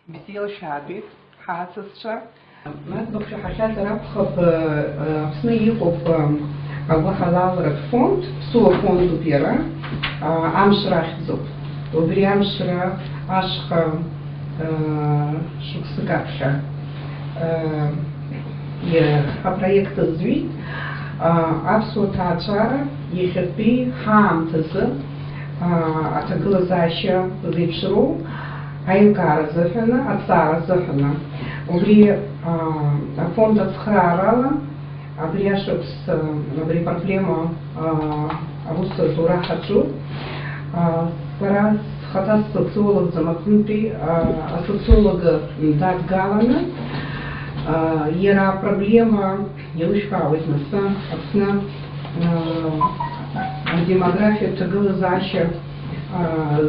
بسيل شادي حاسسشا ما تبغى حاجات رابخة بسنة يقف أبغى حلال رفوند سو فوند بيرا أمش راح زوب وبريامش راح عشق شو سكابشة проект звит абсолютно чара ехепи хамтазы атаглазаща зипшру айкара захана атсара захана убри фонд отсхрарала абриашопс абри проблема абуса тура хачу пара хата социолог замахнути социолога дат галана Era problema, eu își caut năsa, apsna demografia tăgălăzașă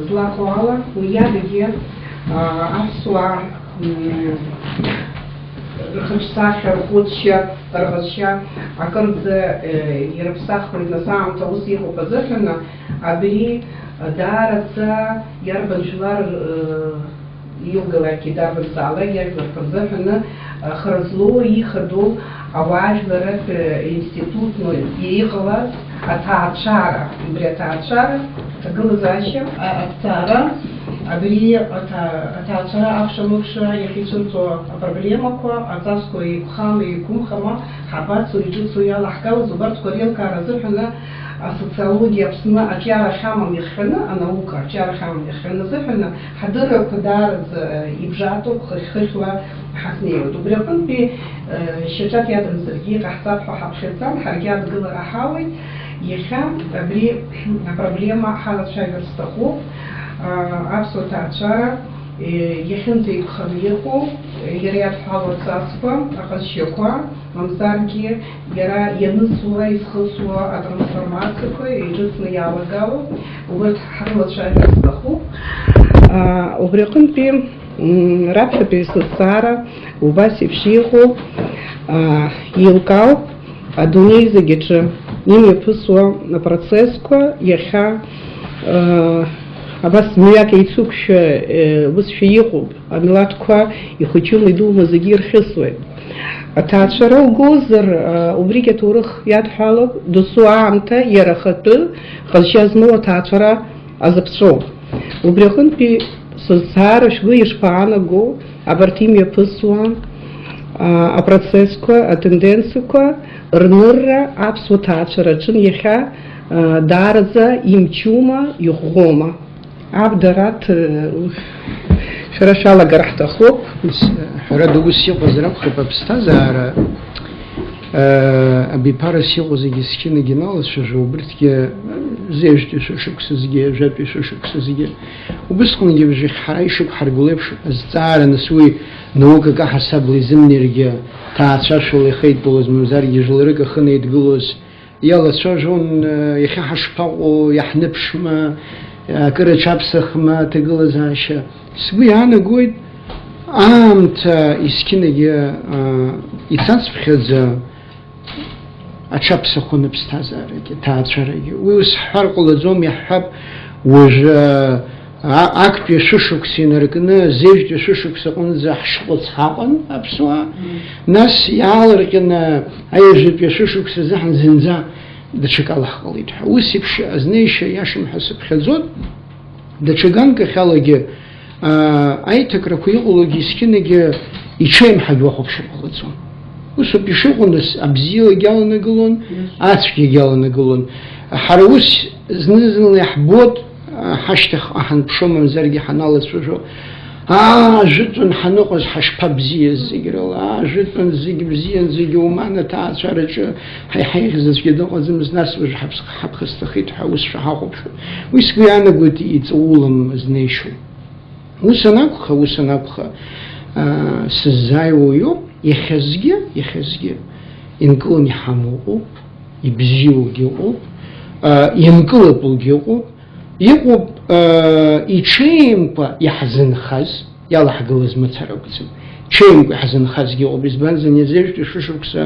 zlacoala, u iadăge apsua рхășsașă, rhutșă, rhășă, acărdă ерăpsахărit năsa am tăus ihu păzăhănă, abri darăță, iar bănșular يوغلاكي دار الزالة يجبر فزحنا خرزلو يخدو أواج برك إنستيتوت نو يغلط أتعشارة بريتعشارة تقول زاشة أتعرى أبري أتعشارة أفشموكشة يخيشن تو проблема كوا أتاسكو يبخام يكون خما حبات سويجوت سويا لحكاو زبرت كوريل كارزحنا السوسيولوجيا بسنا أشياء خامة يخنا النوكا أشياء خامة يخنا زحنا حضر قدار إبجاتو خشوا حسنية ودبريقن في شجات يادم زرقي قحطات حبشتان حركات قدر أحاول يخام بري проблема حالة شايفر استخوف أبسوط أشارة يخنتي خليقو يريد حالة ساسفا أقل شيكوا ممزاركي يرى ينسوا يسخسوا أترانسفورماتيكو يجسنا يالغاو وبرد حالة شايفر استخوف وبريقن في رابحة بيسوسارة وباسي بشيخو يلقاو أدوني زجيجة نيمي بسوا процесско يخا абас мияк ицукш высшиеху амилатква и хочу иду мазагир хисве атачара гозер убрике турх яд халок досуамта ярахаты халшазно атачара азапсо убрехын пи сосарш гуиш паанаго абартимия псуа а процесско а тенденцко рнырра абсутачара чин еха дарза имчума юхома عبدرات شرشالة قرحت أخوك حرد وسيق وزرق خب بستازار أبي بارسيق وزيجسكين جنال شجوا برتكي زيجتي شوشك سزجي جابي شوشك سزجي وبسكون جيبجي حرايشك حرقوليبش الزار نسوي نوكا كحسب لزمني رجع تعشش ولا خيط بولز مزار يجلرك خني يتقولز يلا تشجون يخي حشباو يحنبش ما كره شابسخ ما تقول زاشة سوي أنا قويد عامت إسكينة يتصف خذ أشابسخ ونبستازارك تاعشرك ويسحر قل زوم يحب وج أكبر شوشك سينركنا زيج شوشك سقون زحشقت حقن أبسوا ناس يعالركنا أيجب يشوشك سزحن زنزا دشك الله خليت وسيبش أزنيش ياشم حسب خزود دشجان كخلاجي أي تكركوي أولوجي سكينجي يشيم حد وخب شبخلتون وسب يشوفون ناس أبزيل جالنا قلون أسكي جالنا قلون حروس زنزل يحبود حشتخ أحن بشوم مزرجي حنالت شو جدًا حنقص حشبة بزية زيجرل جدًا زيج بزية زيج ومعنا تعال شارج هي خزز كده قزم الناس وش حب خستخيت حوس شهاقب شو ويسكوي أنا قلت يتقولم زنيشو وسناقخ سزاي ويو يخزجي ينقلن يحموقو يبزيو جيو ينقلب الجيو يقوب يشيمبا يحزن خز يلا حقوز متسرقتم شيمبا يحزن خز يقوب بزبنزن يزيج تشوشوكس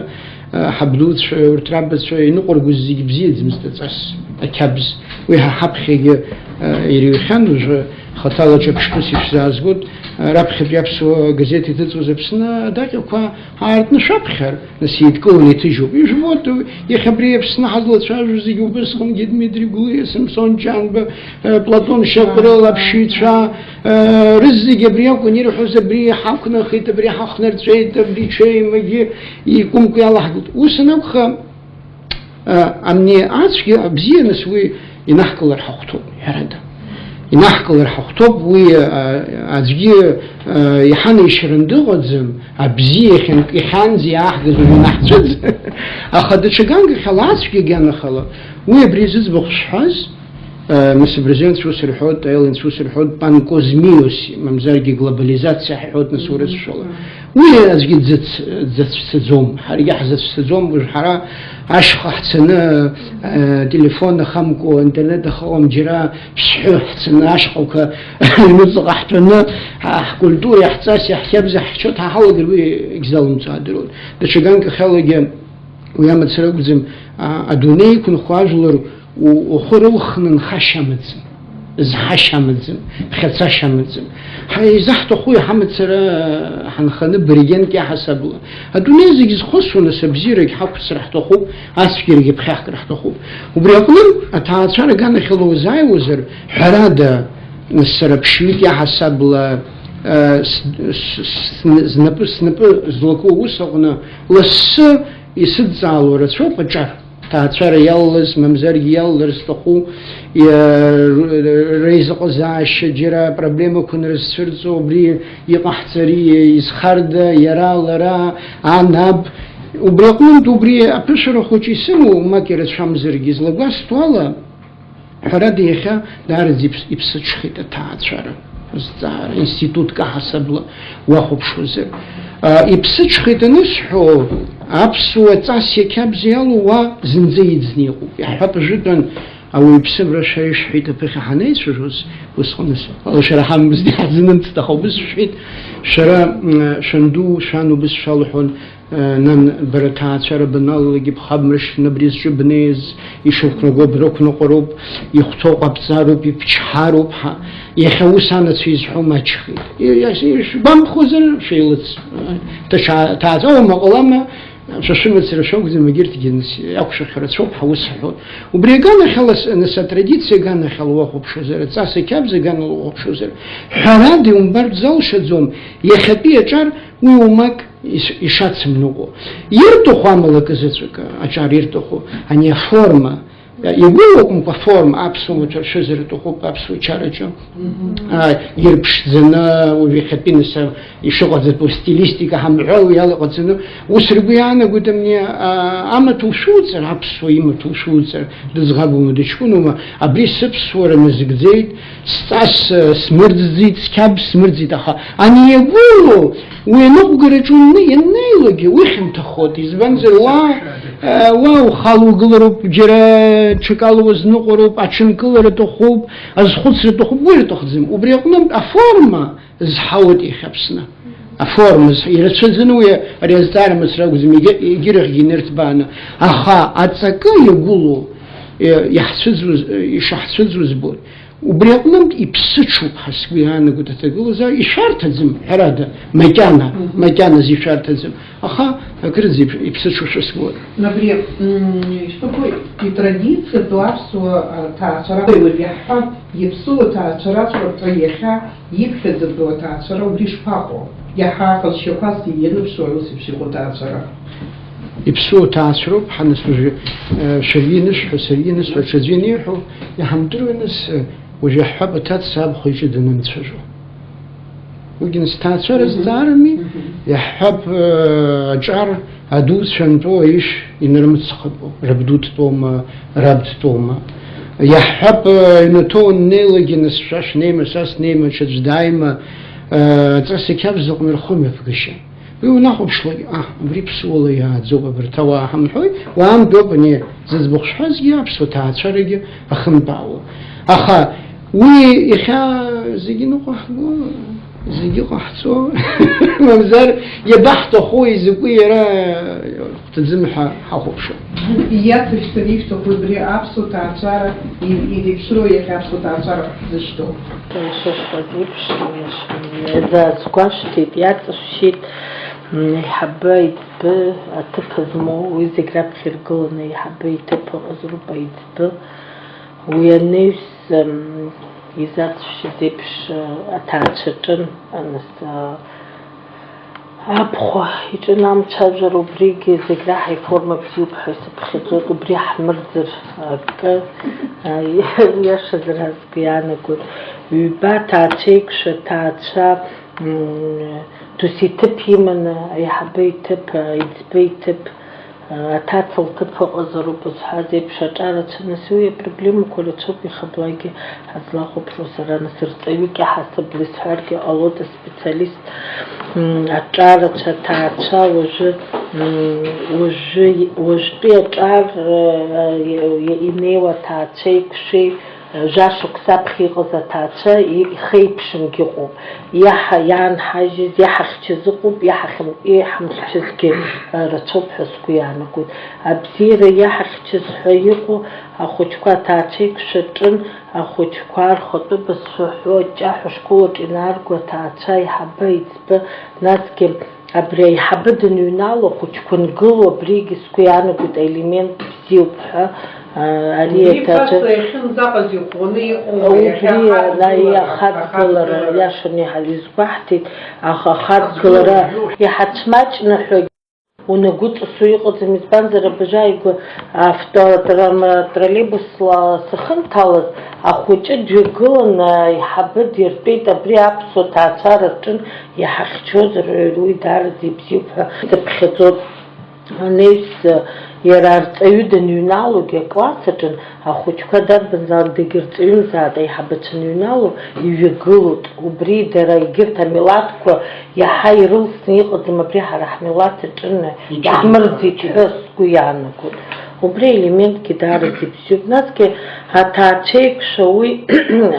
حبلوت شو ورتربت شو نقر جزء بزيد مستتص أكبز ويها حبخي يريخان وجه خطالة جبشتوس يشزازقود رابخ بيابسو газеты تتوزبسنا داك وكا عارتنا شابخر نسيت كوني تجوب يجوبوت يخبري بسنا حضلت شاجو زيجو بسخن جد مدري قولي سمسون جان بلاتون شابرل ابشيت شا رزي جبريا كوني روحو زبري حاكنا خيت بري حاخنر تشيت بري شي مجي يقوم كي الله قلت وسنبخ أمني عادشي بزي نسوي ينحكل الحقطوب هردا ينحكل الحقطوب وي عادشي يحن يشرندو غزم أبزي يحن زي أحجز وينحجز أخذ شجعان خلاص كي جانا خلا وي بريزز بخشحز مس بريزنت شو سرحود أيلين شو سرحود بانكوزميوس ممزارجي جلوباليزاتسيا حود نسورة الشغل وي أزجد زت سزوم حريق زت سزوم وجحرا عشق حسنا تليفون خمكو انترنت خوم جرا بصحو حسنا عشقك المزق حتنا كولتور احساس يحسب حشو تحاول قلبي اجزال مصادرون دشغانك خلق ويامد سرقزم ادوني يكون خواجلر وخروخن خشمتزم زحشمتزم خصشمتزم هاي زحت خويا حمد سرا حنخن بريجن كي حسب هدوني زيز خصونا سبزيرك حق سرحت خو اسفكيرك بخاخ رحت خو وبريقلم اتاثر كان خلو زاي وزر حراده نسر بشويت يا حسب سنب زلكو وسغنا لس يسد زالو رسو بجار تاثر يلز ممزر يلز تخو رزق زاش جرا проблема كن رسفرزو بري يقحتري يسخرد يرا لرا عنب وبرقون دوبري أبشر خوشي سمو ما كرت شمزر جزلا بس طوالا حرديخا دار زيبس إبسط شخيت تاثر زار إنستيتوت كحسب وخب شوزر إبسط شخيت نسحو أبسو تاسي كابزيالو وزنزيد زنيقو يحب جدا أو يبسم رشايش حيت بخي حنيس شجوز وسخنس أو شرا حم بس دي حزنن تستخو بس شحيت شرا شندو شانو بس شالحون نن بركات شرا بنال يجيب خمرش نبريز جبنيز يشوف نقو بروك نقروب يخطوق أبزاروب يبشحاروب يخوسانا تسيزحو ما تشخيت يش بام خوزر شيلت تعزو مقلما شو مثل شو زي ما قلت جنس أكش خرط شوب حوس حول وبريجانا خلص نسا تراديция جانا خلوه بشوزر تاسي كابز جانا لوه بشوزر حرادي ومبرد زال شدزوم يخبي أجار ويومك يشات منوغو يرتو خاملك زترك أجار يرتو خو أني فورما يقولون كفورم أبسو شزر تخوب أبسو شارجو يربش زنا ويخبين السا يشغل زبو ستيليستيكا هم عوي يلا قد زنا وسربيانا قدامني أما توشوتر أبسو يما توشوتر دزغابو مدشكونو ما أبري سبسورة مزق زيت ستاس سمرد زيت سكاب سمرد زيت أخا أني يقولوا وينقرجون ينيلقي ويخم تخوتي زبنزل واو خالو قلروب جرا تشكالوز نقروب أتشنكلر تخوب أزخوتر تخوب وير تخزم وبريقنم أفورما زحاوت يخبسنا أفورما يرتشزنويا ريزدار مسراق زم يجرغ ينرتبانا أخا أتسكا يقولوا يشحسوز زبور وبريقنم يبسطشوا بحسبيانا قد تقول زي إشارة زم هذا مكانا زي إشارة زم أخا أكرد زي يبسطشوا شو سبور. Например, что такое и традиция туарсу таачара вильяха епсу таачара проеха епхедзе до таачара ближ папо яха колчопас иену шойлс психотаачара. يبسو تعصروا بحنس شرينش حسرينش وشزينيحو يحمدرونس وجحب تاتساب خيجد نمتشجو وجنس تعصر الزارمي يحب جار عدوز شنطو ايش ينرمت سخبو ربدوت توما ربد توما يحب نتون نيل جنس شاش نيمة ساس نيمة شج دايما ترسي كابزق مرخومي فقشان وناخذ شوي بريبسولا يا زوبا برتوا هم حوي وام دوبني زبخ حزيا بسو تعشرج أخم باو أخا وي إخا زينو قهوة زي قحطو ممزر يبحث خوي زكوي را تزمح حخوشو Я представив, что выбери абсолютно ачара или что я абсолютно ачара за что? Что إذا سكاشتي بيعطشيت يحبيت بأتفهمه وإذا قرب خيرقلنا يحبيت بأزربا يتب وينيس يزاتش زيبش أتعشتن أنس أبخوا يجنام تشاجر وبريجي زجراحي فورما بزيوب حسب خيزوت وبريح مرزر ك يشزر هزقيانا قول وباتا تيك شتاتشا تسيتب يمن يحبيتب يتبيتب أتعطل تبقى أزرو بزحازي بشجارة نسوية بربليم كل تشوفي خبلاقي هزلاخو بروسرا نسرطيوكي حسب لسحاركي ألوت سبيتاليست أجارة تاتشا وجبي أجار يإنيوة تاتشي كشي جاشوك سابخي غزة تاتشا يخيبشن جيقو ياح يان حاجز ياح اختزقوب ياح خمسكي رتوب حسكو يعني قول أبزير ياح اختز حيقو أخوشكوا تاتشي كشترن أخوشكوا خطب الصحوة جاحوشكو جناركو تاتشا يحبيت بناسكي أبري حبد نيونالو خوشكون قلو بريجي سكو يعني قد إليمنت بزيو بها عليه تاجر لا يا خد كلر يا شني حليز بحتي خد كلر يا حتماج نحوج ونقول السوق زميزبان زر بجايق أفتح ترليبس سخن تالس أخوش جيقون يحب يربيت أبري أبسو تعتارتن يحخشوز روي دار زي بزيوبها تبخيطوط نيس يرارت أيودن ينالو كواسطن أخوش كدر بنزال دقرت ينزاد يحبتن ينالو يوغلوت وبري درا يقرت ميلاتكو يحيرل سنيق زي بريها رح ميلاتتن يحمر زي تحسكو يعنكو وبري إليمنت كدار زي بسيوب ناس كي هتاتشيك شوي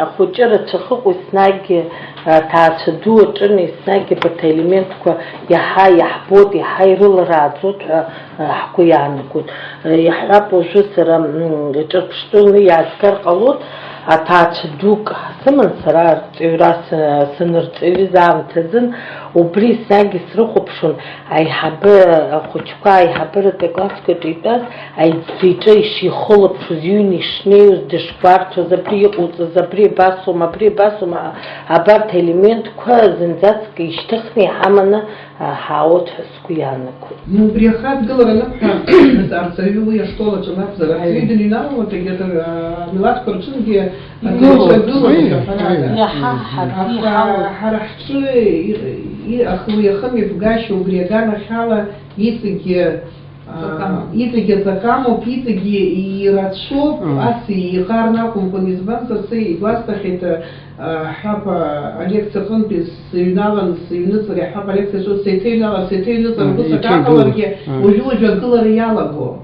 أخوش رتخق وسناقي تعتدو ترني سناقي بتإليمنت كو يحاي يحبوت يحيرل رادزوت حكو يعنكو يحرابو جسر جربشتوني يعسكر قلوت أتعتدوك سمن سرار تيراس سنرت إذا تزن وبري ساقي سرخو بشون أي حبر خوشكا أي حبر تقاسك تيتاس أي زيجي شي خلب فزيوني شنيوز دشكوارتو زبري باسو ما بري باسو ما عبارت إليمنت كوا زنزاتك يشتخني حامنا حاوت حسكو يعنكو Ну, приехать говорят, что арцевилуя школа, что нас завидели не надо, вот где-то милат корчинги, حرحشي أخويا خمي بقاش وبريجانا حالة يتجي закаму, питаги и радшоп, аси и харнакум помизбанца сей властахит хапа Олег Цехонпис юнаван юнуцари хапа Олег Цехонпис сетей юнуцари буса какаларге ужуджа гылариялаго.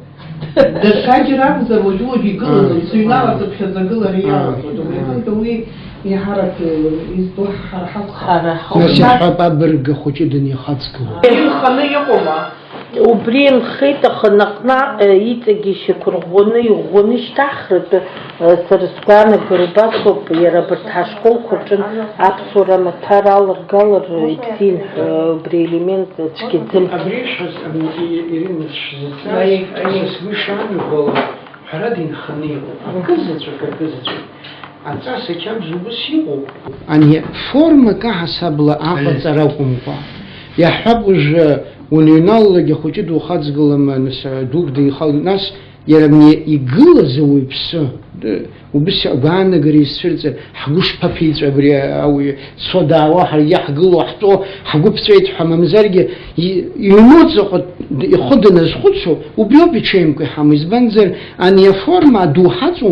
Дашкаджи рабза ужуджи гылару юнава цепшат за гылариялаго. То мы и харак из то харахас. نسي حبا برق خوشي دنيا خاتسكو خلنا يقوما. وبرين خيط خنقنا يتجي شكرغوني وغونيش تحرد سرسكان قرباتو يربط هشكول خرجن أبصر مترال رجال يكسين بريليمنت تشكيزم. أبريش إيرين الشزاز وشان يقول حردين خنيو كزتشو أنت كم زوجسيو أني فورما كحسب لا أخذ تراكم يحب وج ونينال يخوجد وخذ قلما نس دوك دي خال ناس يرمي يقول زوي بس وبس أبانا قريس فرت حقوش بابيت عبري أو صدا واحد يحقل وحطه حقو بسيط حمام زرقة يموت يخد الناس خدشه وبيو بيشيم كي حمز بنزر أن يفورما دو حات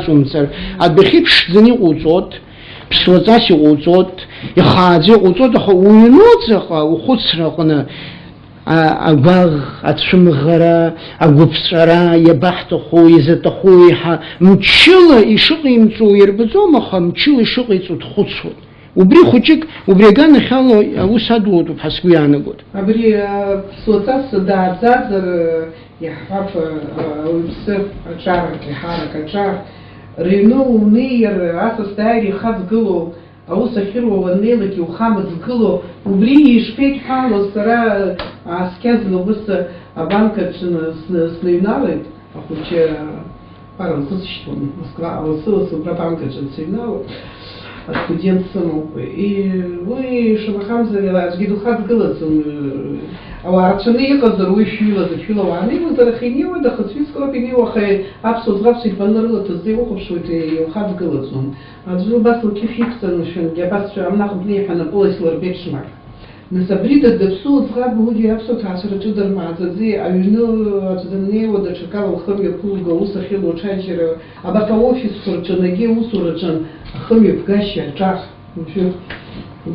ومتر أبخيبش دني وزود بسوزاسي وزود يخاذي وزود وينوت وخسرقنا أبغ أتشمغرا أقبصرا يبحث خو يزتخو يح مشيل يشقي متو يربزو مخ مشيل يشقي تخصو убри хучик убриган хало усадут паскуяна год Абри соцас да зазер яхф усер ачар кихара качар рину нир асостари хазгыло аусахирова нелки ухамзгыло убри ишпет хало сара аскезно бус банка снайналы ахуче пару существует Москва аусылся банка снайналы студент сынок и вы шалахам завела сгиду хазгыло Арчаны казару шила за чилованы, мы зарахинева да хатвискала пенева хай абсолютно абсолютно баннерла то сделал хобшуйте хат галацун. А джу басл кификса нушен я бас амнах блехана полислар бешмак. Насабрида да псу згад буди абсолютно асра чудер мазази, а южно отднево да чакал хырга пулга уса хило чайчера, а бата офис сурчанаге усурачан хырга пгаща чах.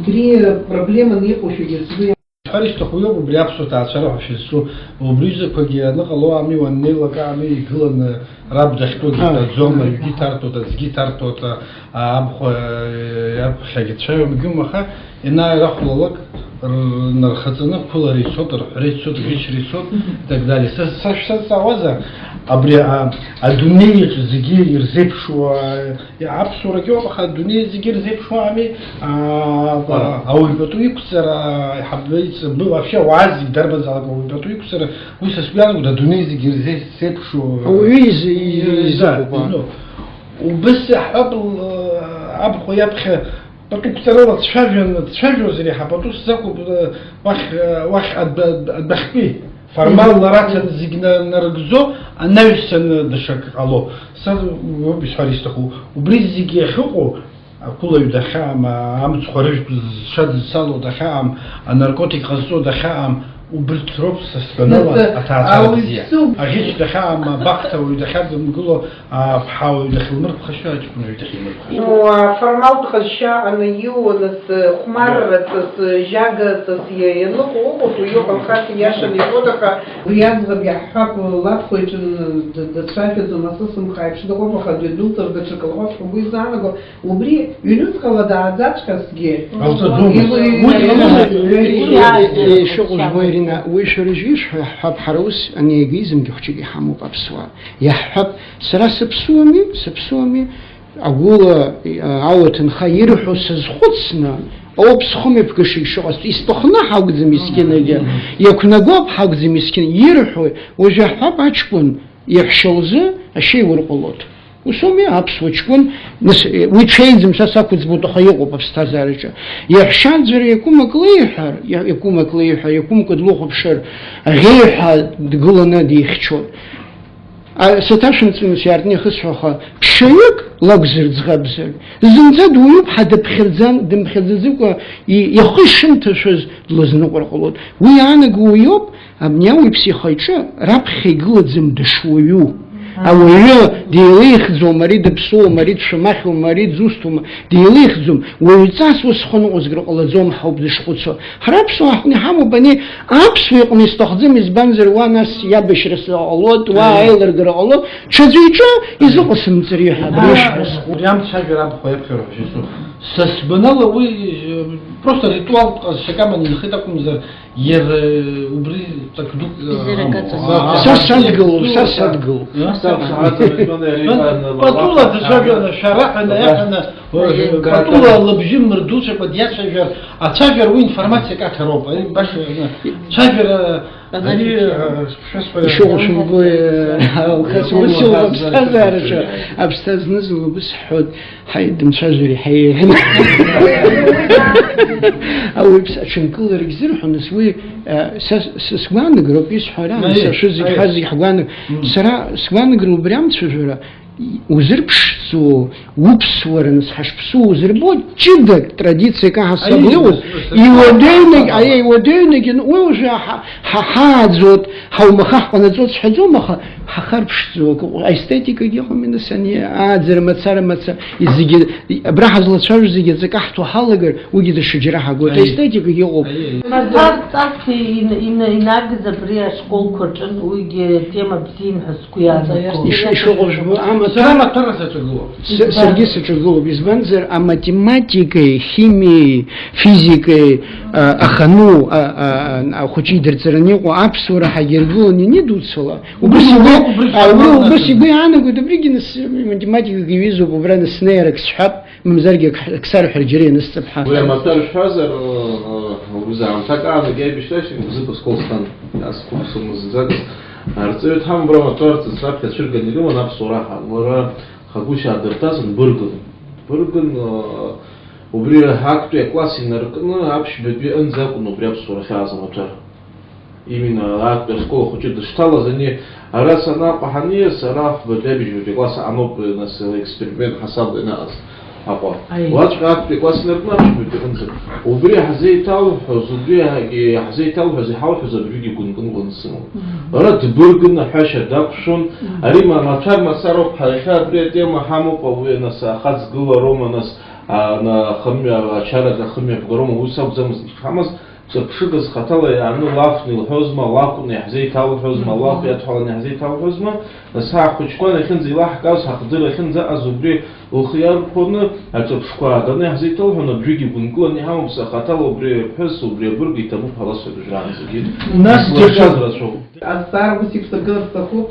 Три проблема не пошугезы. Харис тохуёб бриапсота ацара фису обриза пагиана гало ами ванне лагами иглан раб дахтод зома гитарто да гитарто та абхо я хагичаем гумаха ина рахлолог нархацана пуларисот рисот рисот и так далее сашса саваза абри адуни зиги ирзепшу я абсура кёбаха адуни зиги ирзепшу ами аулбату иксара хаббейц был вообще вази дарба залага аулбату иксара уйса спяну да дуни зиги ирзепшу уизи وبس حبل أبخو يبخ بطو كتروا تشافيو زي حبطو ساكو واخ أدبخبي فرمال نرات زيجنا نرجزو النوسن دشك الله ساد بيشاريستخو وبريز زيجي خو كله يدخام عم تخرج شاد السالو دخام الناركوتيك غزو دخام وبالتروب سسبنالا أتعرضيا أجيش دخام بقتا ويدخل نقوله بحاول يدخل مرة خشوا يجيبون يدخل مرة формал خشوا أنا يو نس خمار تس جاga تس ينو قوة ويو بالخاطر ياشل يودها ويازغ بيحب لابخو يجن دتشافي زماسسم خايف شو دقوا بخد يدوتر دشكلات وبيزانغو وبري ينوس خلاص عزاجك سجى شغل جويرنا ويش رجيش حب حروس أني يجيزم جحشي حمو بابسوا يحب سراس سبسومي أقول عوض خير حسز خدسنا أو بسخمي بكشي شغل استخنا حق زميسكين اللي يكون جواب حق زميسكين يرحو وجحب عشبون يحشوزه الشيء ورقلوت وسومي أبسوتشكون ويتشينزم ساساكوز بوتخيقو بابستازارجا يحشان زري يكون مكليحر يكون كدلوخ بشر غيرها تقولنا دي يخشون ستاشن تسيارتني خسوخا بشيك لاغزر زغابزر زنزاد ويوب حدا بخرزان دم بخرزان يخشن تشوز لزنقر قلود ويانا ويوب ابنياوي بسيخايتشا رابخي قلدزم دشويو أويا ديليخزوم مريض بسو مريض شماخ مريض زوستوم ديليخزوم ويتاس وسخن أزغر الله زوم حب دشخوتسو خراب سو حني حمو بني أبسو يقوم يستخدم إزبانزر واناس يابش رسل الله وعيلر غر الله شزيجا يزوق سمتريها بريش Прям сейчас раб хоя пхеров. Сасбанала вы просто ритуал шагама не хитакум за ер убри так дук. сасадгл. Патула зашавер шарахана яхана патула лабжим мрдуша подья шавер, а шавер у информация как Европа. Баш шавер еще очень бы хасмусил абстазарша абстаз нزل بس حد حيد مشاجري حي أو بس عشان كل رجزير حنسوي سسوان جروب يسحران سشوزي حزي حوان سرا سوان جروب بريم تشجرا وزربشسو وبسورن سحشبسو زربو جدا تрадиция как особливость يودينك وجه حاضر حومخ قنزوت حزومخ حخربشتوك ايستيتيك يجيهم من السنه ادزر متصر يزيد براح زلتشاج زيد زكحتو حالغر وجد الشجره حقو ايستيتيك يجيهم مازال يناقز بريا شكول كرجن ويجي تيما بزين حسكويا شغل عم سلامة ترسة تقول Сергей Сачугулов из Банзер, а математикой, химией, физикой, ахану, хочи дерцеранику, абсура, хагергу, не дуцела. Убасибы, Анна, говорит, бригинес математика гивизу, побрана снейрек, схаб, мемзарги, ксару харджерин, истабха. ويا ما بتعرف حازر وزعم تقع جاي بيشتاش زيت سكولستان اسكول سمزاك ارتيت هم برا مطار تصرف كشركه نيجو انا بصراحه ورا خغوش ادرتاز برغن وبري هاكتو كلاسي نركن ابش بي انزاك نو بري بصراحه ازم مطار именно актер школа хочет штала за ней раз она пахания сараф бдебиш в класс оно нас эксперимент хасаб нас апа вот как класс неркна бдебиш وبري حزيتاو حزبي حزيتاو حزيحاو حزبي كون سمو رات برغن حاشا داكشون اريما ماتار مسارو حركه بري تيما حمو بو нас خاص غوا روما нас на خميا شارع خميا بروما وساب زمز خمس شغز خطلة يعني لافني الحزمة لاكون يحزي تاو الحزمة لاف يدخل يحزي تاو الحزمة بس هاخد شكون يخن زي لاح كاس هاخدر يخن زي أزبري الخيار كونه أتوب شكوا ده يحزي تاو هنا بريجي بنقول نهام بس خطلة بري حس وبري برجي تبو خلاص يرجعان زكيد الناس تجازر شو أثار وسيبس قصة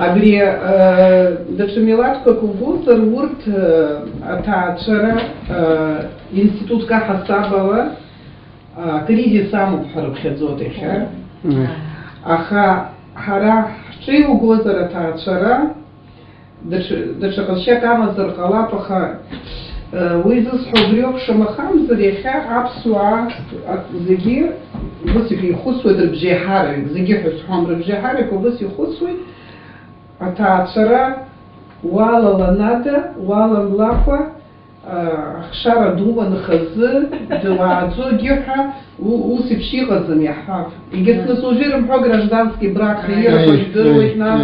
أبري دشميلات كوبوس الورد أتاعشرة إنستيتوت كحسابة кризис саму харабхедзот эхер аха хара чиу гозара таачара дашакалша кама заркала паха визус хобрёк шамахам зареха апсуа зиги бусики хусу дрбжехар зиги хусхам дрбжехар кобуси хусу атаачара вала ланада вала лафа خشارة دوما نخزر دوازو جيحة وسبشي غزم يحاف يجت نسوجير محو гражданский брак خيرا فجدروش нас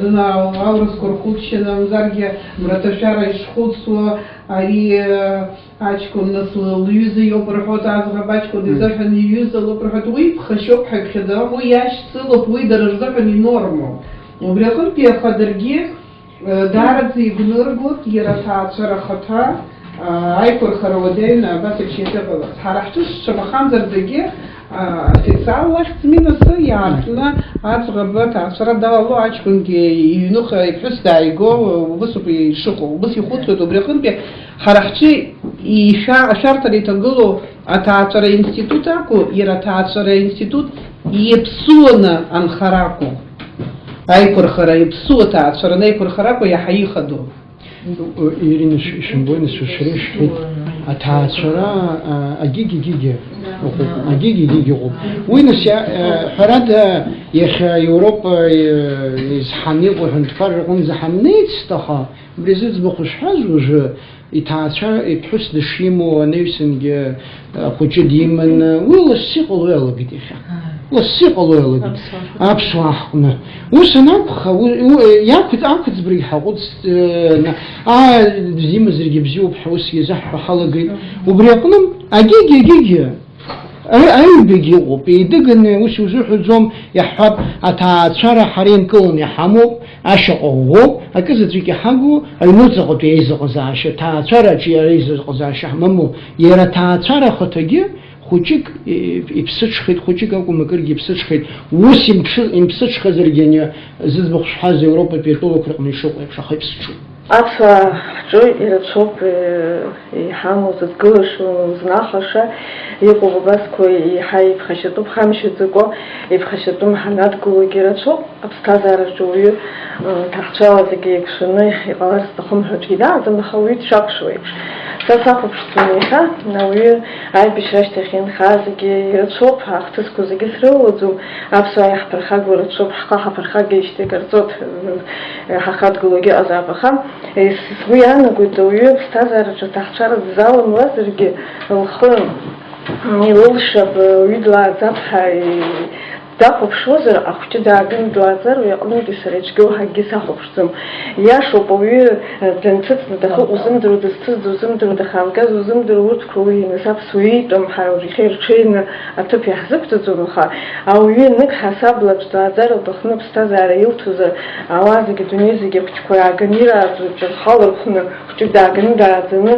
на аурос коркутщина мзарге мраташара ишхутсу ари ачко нас льюза ё проход азга бачко дизаха не юза ло проход уй хашоп хакхеда му яш цило уй дорожзаха не норму убрякон пеха дерги دارت يقولوا يرتاح شرختها أيكور خرودين بس الشيء تبغى حرحتش شبخان زرزقي официал лахт минус яартна ацгабат асра да алло ачкунги юнух плюста его высупи шуку быс ихуцу добрехун бе харахчи и шартали тагулу атаачара института ку иратаачара институт епсуна анхараку أيكور خرا بصوت عشرة أيكور خراكو يحيي خدو. إيرين شنبوين سوشريش أتعشرة أجيجي وين سيا فراد يخ أوروبا يزحنيق وهنتفرقون زحمنيت استخا بريزيد بخش حزوج يتعشرة يبحث دشيمو نيسنج خوش ديمن ولا السيقل ولا بديخه. والسيقل ولا أبصراحنا وسنابخ يأكل بريحة قدس زي ما زرق بزيو بحوس يزح حلقي وبريقنم أجيجي أي بيجيو بيدقن وش وزوح الزوم يحب أتعشر حرين كون يحمو أشقوه أكذا تريك حقو الموزق تيزق زاش تعشر شيء يزق زاش حممو يرى تعشر خطجي خوچик ипсычхит خوچик аку макырги ипсычхит 8 импсычха зергене зызбах шхаз Европа петова крыкны шок шахай псычу Афа джой ирачоп и хаму згылышу знахаша его баско и хай бхашатуп хамшитуко и бхашатум ханат кулгирачоп абстазара жою тахчала згекшны и балас тахум хачида зам хавит шакшуй Сасахуԥшӡом еиҳа, ауаҩы аибашьра ашьҭахь инхаз зегьы ирацәоуп, ахҭысқәа зегьы срылаӡом, аԥсуаа иаҳԥырхагоу рацәоуп, ҳхы ҳаԥырхагеижьҭеи ҟарҵоит, ҳахадгылогьы ыҟазаап, аха сгәы иаанагоит ауаҩы ԥсҭазаараҿы аҭаҳцәара дзаламлазаргьы лхы илылшап, уаҩы длааӡап ҳәа дахәаԥшуазар, ахәҷы дааганы длааӡар, уи аҟнытәи сара иҿгьоу ҳакгьы сахәаԥшӡом. Иашоуп, ауаҩы данҭыҵны дахыҟоу узымдыруа, дызҭыҵӡо узымдыруа, дахаангаз узымдыруа, урҭқәа уи инас аԥсуа иитәым, ҳара рҽеины аҭыԥ иаҳзықәҵаӡом, аха ауаҩы нык ҳасаблаҿ длааӡар лҭахны ԥсҭазаара илҭозар, ауаа зегьы, адунеи зегьы ахәҷқәа иааганы ирааӡо, ҿырхала рхәны хәҷык дааганы дааӡаны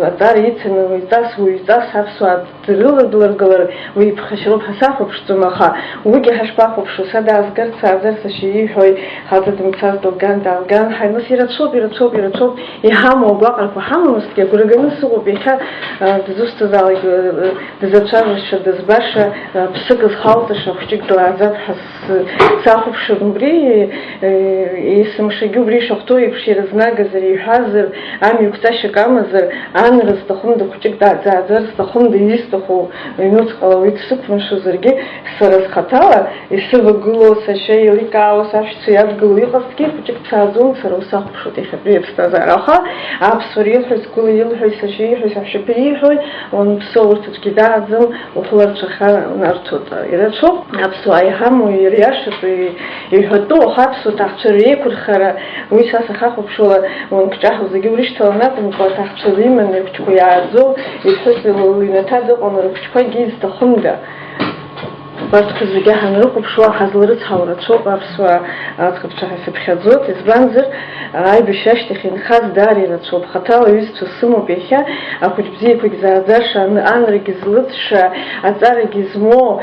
аҵара ицаны уаҩҵас аԥсуаа дрыладлыргылар, уи иԥхашьароуп ҳәа сахәаԥшӡом, аха уигьы ҳашԥахәаԥшуа, са даазгарц аазар сашьа ииҳәои, хаҵа дымцаз дылган, даалган, ҳаиныс ирацәоуп, иҳамоу агәаҟрақәа ҳамамызҭгьы, агәра ганы сыҟоуп, иахьа дызусҭазаалак дызацәажәаша, дызбаша, ԥсык зхалҵаша хәҷык длааӡап ҳәа сахәаԥшыр, убри есымшагьы убри ишахәҭоу еиԥш ирызнагазар, иҳәазар, амҩақәҵашьак амазар, анра зҭахымда хәҷык дааӡар зҭахымда исҭаху аҩнуҵҟала уи дсықәымшәозаргьы, сара схаҭала исывагылоу, сашьа еиликаауа, саҳәшьцәа иадгыло иҟазҭгьы хәҷык дсааӡом, сара усахәаԥшуеит иахьатәи аԥсҭазаара, аха аԥсуара илҳәои, сгәыла илҳәои, сашьа ииҳәои, саҳәшьаԥа ииҳәои, уанԥсоу урҭ аӡәгьы дааӡом, ухәларцәаха нарҭоит. Ирацәоуп аԥсуаа иҳамоу, ириашатә, иҳәатәу, аха аԥсуа ҭаҳцәара реиқәырхара, уи са сахахәаԥшуала, уанкҿаҳу зегьы урышьҭаланы акәымкәа, аҭаҳцәа иманы рхәҷқәа иааӡоу, иԥҳәыс лыҩнаҭа дыҟаны рхәҷқәагьы изҭахымда. Убарҭқәа зегьы ҳанрыхәаԥшуа, ҳазларыцҳау рацәоуп, аԥсуаа аӡӷабцәа ҳәа сыԥхьаӡоит, избанзар аибашьра ашьҭахь инхаз даара ирацәоуп. Хаҭала аҩызцәа сымоуп иахьа, ахәыҷ бзиақәагь зааӡаша, анрагьы злыҵша, аҵарагьы змоу,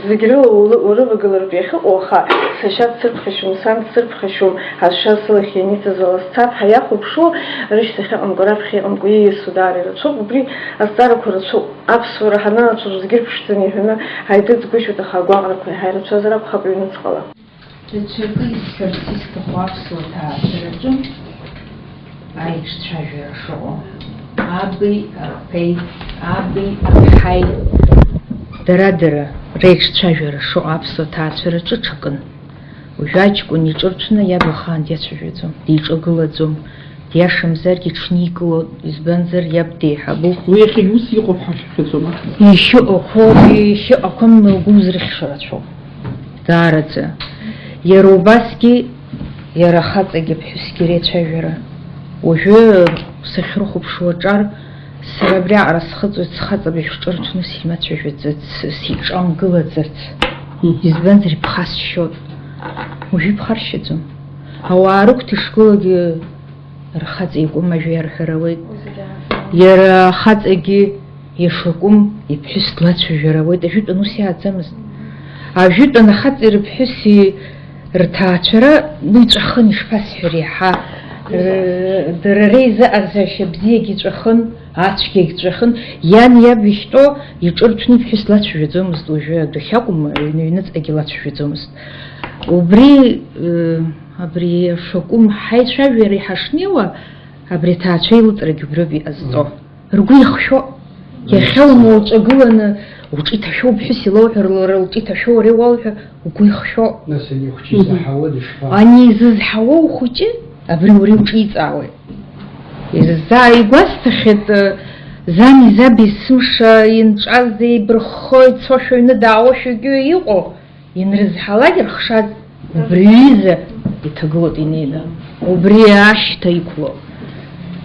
зегь рыла урывагылартә иахьыҟоу, аха сашьа дсырԥхашьом, сан дсырԥхашьом, ҳазшьа сылахь ианиҵаз ала сцап ҳәа иахәаԥшуа, рышьҭахь аҟамкәа, раԥхьа иҟамкәа ииасуа даара ирацәоуп. Убри азҵаарақәа рацәоуп. Аԥсуара ҳананацәажәо зегьы рԥшӡаны иҳәаны ҳаидыҵгәышьоит, аха агәаҟрақәа иаҳа ирацәазар акәхап аҩнуҵҟала. Даҽакы исҳәарц исҭаху аԥсуа ҭаацәараҿы аиҿцәажәара шыҟоу. Аби, аԥеи, аби, аԥҳаи, дара реиҿцәажәара шыҟоу аԥсуа ҭаацәараҿы ҽакын. Уажәы аҷкәын иҿырҭәны иаб ахаан диацәажәаӡом, диҿагылаӡом, диашамзаргьы иҽникыло, избанзар иаб деиҳабуп. Уи иахьагьы ус иҟоуп ҳәа шәҳәаӡома? Ихьыҟақәам гәы зрыхьша рацәоуп, даараӡа. Иара убасгьы, иара ахаҵагьы ԥҳәысгьы реицәажәара. Уажәы сахьрыхәаԥшуа аҿар, сара абриаҟара схыҵуеит схаҵабжь ҿырҭәны симацәажәаӡарц, сиҿамгылаӡарц. Избанзар иԥхасшьоит. Уажәы иԥхаршьаӡом. Ауаа рыгәҭа ишгылогьы рхаҵа икәым ажәа иарҳәарауеит. Иара ахаҵагьы ишакәым иԥҳәыс длацәажәарауеит. Ажәытәан ус иааӡамызт. Ажәытәан ахаҵеи рыԥҳәыси рҭаацәара ниҵәахын, ишԥасҳәари, иаҳа дара реизыҟазашьа бзиагьы иҵәахын, ацәгьагь ҵәахын, иан иаб ихьтәо иҿырҭәны иԥҳәыс длацәажәаӡомызт, уажәы адәахьы акәым, аҩныҵҟагьы лацәажәаӡомызт. Убри абри ашакәым ҳаицәажәара иҳашнеиуа, абри аҭаацәа еилыҵрагьы убриоуп иҟазҵо. Ргәы ихшәо, иахьа умоуҿагыланы уҿы иҭашәо ԥҳәыс илоуҳәар, лара лҿы иҭашәо уара иуалҳәа, угәы ихшәо. Нас ани ухәҷы изаҳауа дышԥа? Ани изызҳауа ухәыҷы, абри уара иуҿиҵаауеит. Игәасҭахьеит, зани заби сымша инҵәаз еибырххо, ицошәа аҩны даауашәагьы иҟоу, инрызҳалак ирхшаз, убри аҩыза иҭагылоит инеины, убри ашьҭа иқәло.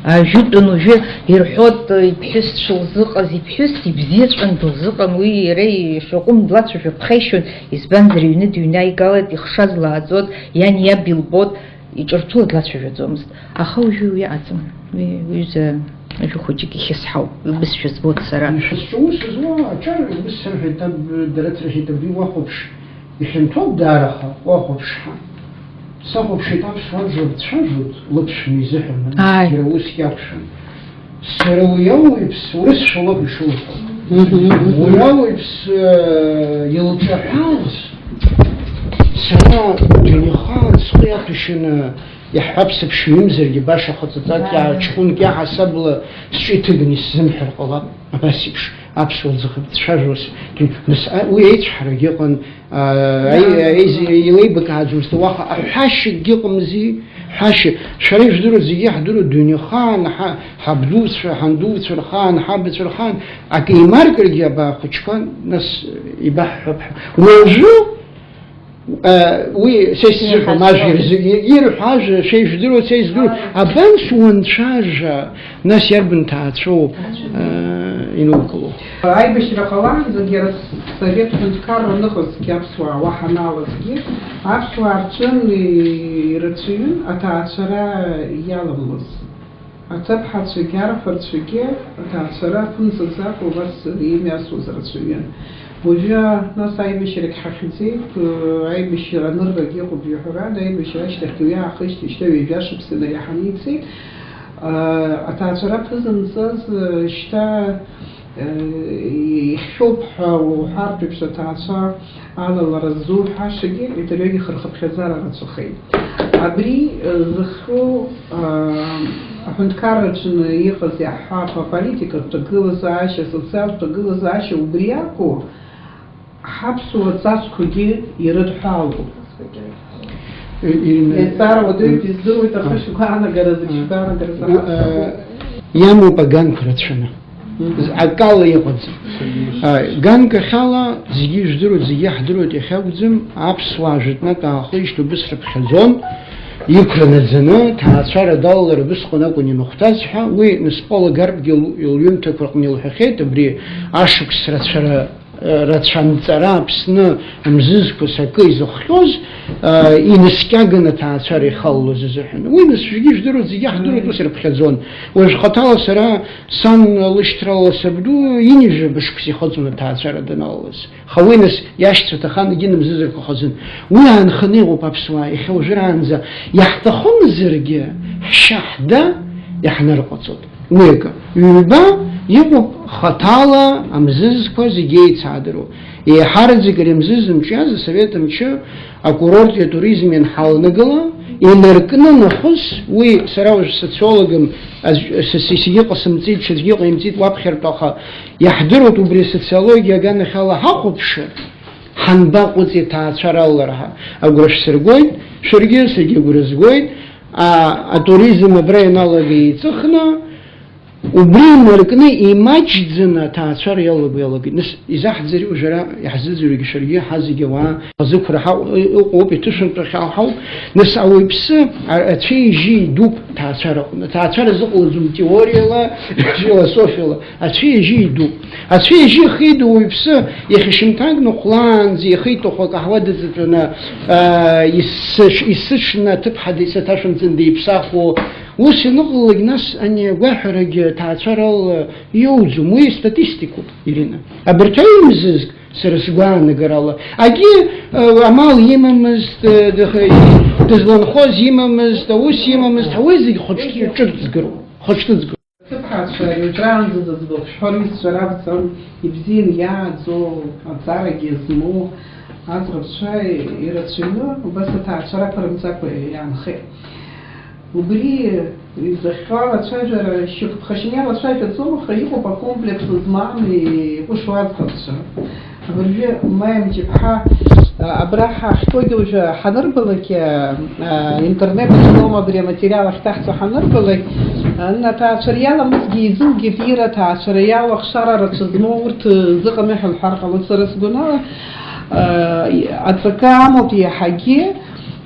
Ажәытәан уажәы ирҳәоит иԥҳәыс дшылзыҟаз, иԥҳәыс ибзиаҵәҟьан дылзыҟан, уи иара ишакәым длацәажәо ԥхеишьон, избанзар иҩны дыҩнаигалеит, ихшаз лааӡот, иан иаб илбот, иҿырҭәыла длацәажәаӡомызт. Аха уажәы уи аӡам. Уҩыза ажәа хәыҷык ихьысҳауп, илбысшәа збот сара. Ишәызҿу ус зуа, аҿар илбысҳәеит, дарыцрахьеит, абри уахәаԥш, ихьанҭоуп даараха, уахәаԥшҳа. Сахәаԥшит аԥсуаа злабцәажәоит, лыԥшәма изыҳәан, иара усгьы акәшан. Сара уи ауаҩԥс, урысшәа лоуп ишуҳәо. Уи ауаҩԥс илҿаҳәаз, сара дунеихаан схы иаҭәашьаны يحبس بشويم زرقي باشا خططات يا تكون كي حسب لا شيء تغني سمح القلب بس يبش أبسط زخم تشاجوس نس ويت حرق يقن أي يليبك هذا واخا حاش يقم زي حاش شريف درو زي حدرو الدنيا خان حبدوس حندوس الخان حبت الخان أكي مارك الجبا خشكان ناس يبح وجو وي سيس ماجر ير حاجة شيء يدرو سيس درو أبان سوون شاجة ناس يربن تعشو ينوكلو أي بشرقلان زجرت совет Хунткара нахос кепсуа ваханалазги апсуа арчын ирацюн атаачара ялымыз атапхат шегар фарчуге атаачара фунсазак убас имя сузрацюн Божа нас ай бишрек хахизи ай бишра ныргаги губюхра ай бишра штахтуя ахишти штави бяшпсына яханици атаачара фузынсыз шта يحب وحرب بشتاعشا على الرزول حاشجي يتلاقي خرخب خزارة غتشخي عبري زخو Хунткара ехать я хапа политика тагыла заача социал тагыла заача убрияку хапсу цасхуги ирадхалу Естара водой пизду это хашугана гаразачугана гаразачугана Яму паган крачана Акала يقص جانك خلا زي جدرو زي حدرو تخوزم عبس واجدنا تاخيش تبصر بخزون يكرن الزنا $10 بس قنا كوني مختزحة ونسقال قرب اليوم تفرقني الحخيت بري عشق سرتشرا راتشان ترابسنا مززكو ساكي زخلوز ينسكاغنا $10 يخلوز زحن وينس فيجيش درو زي يحضرو توسر بخزون واش خطالا سرا سان لشترال سبدو ينجي بشكسي خزون $10 دنالوز خوينس ياشتر تخان جين مززكو خزون ويان خنيغو بابسوا يخوجرانزا يحتخون زرقي حشاحدا يحنر قصد ويكا يبا يبقى خطالة أمزز كوزي جيت صادرو يحارز كريمزز مشاز السويت مشى أكورورت يتوريزم ينحال نقلا ينركنا نخص وسراوج سوسيولوجم سيسيق قسمتيت شديق يمتيت وابخر طاقة يحضروا تبري سوسيولوجيا جانا خلا حقوقش حنباق وزي تاثر الله أقولش سرقوين شرقي سجي قرزقوين التوريزم برين الله بيتخنا وبرين مركني إيماج زنا تاثر يلا بيلاقي نس إذا حزري وجرا يحزز يرجع شرقي حزي جوا ذكر حاو أو بتشن تخاو نس أو بس أشي جي دوب تاثر زقل زم تيوريا لا فيلسوفيا لا أشي جي دوب أشي جي خيد وبس يخشمتاج نقلان زي خيط وخوك أحواد زتنا يسشنا تبحث يستشن زندي بساخو وسنقل الناس أني واحد تعترض يوزو مي статистику Ирина. Обертаем мзызг сарасгуан нагорала. Аги амал емамыз дезланхоз емамыз таус емамыз тауэзи хочет чертзгру. Хочет تبحث يجران زدزدوك شحوري سرابتهم يبزين يعزو أتزارة جزمو أضرب شوي يرتشنو وبس تعشرة فرمزاكو يعني خير وبري زخارة شجرة شوك بخشنيا رشاية تزوم خيقو بكومبلكس زمان وشوار خدشة برجي ما يمشي بحا أبراح أحتوجي وجه حنربلك إنترنت شنوما بري ماتيريال تحت حنربلك أن تعشريالا مسجي زوجي فيرة تعشريالا خشارة تزمورت زغمح الحرقة وتصرسقنا أتفكامو في حاجي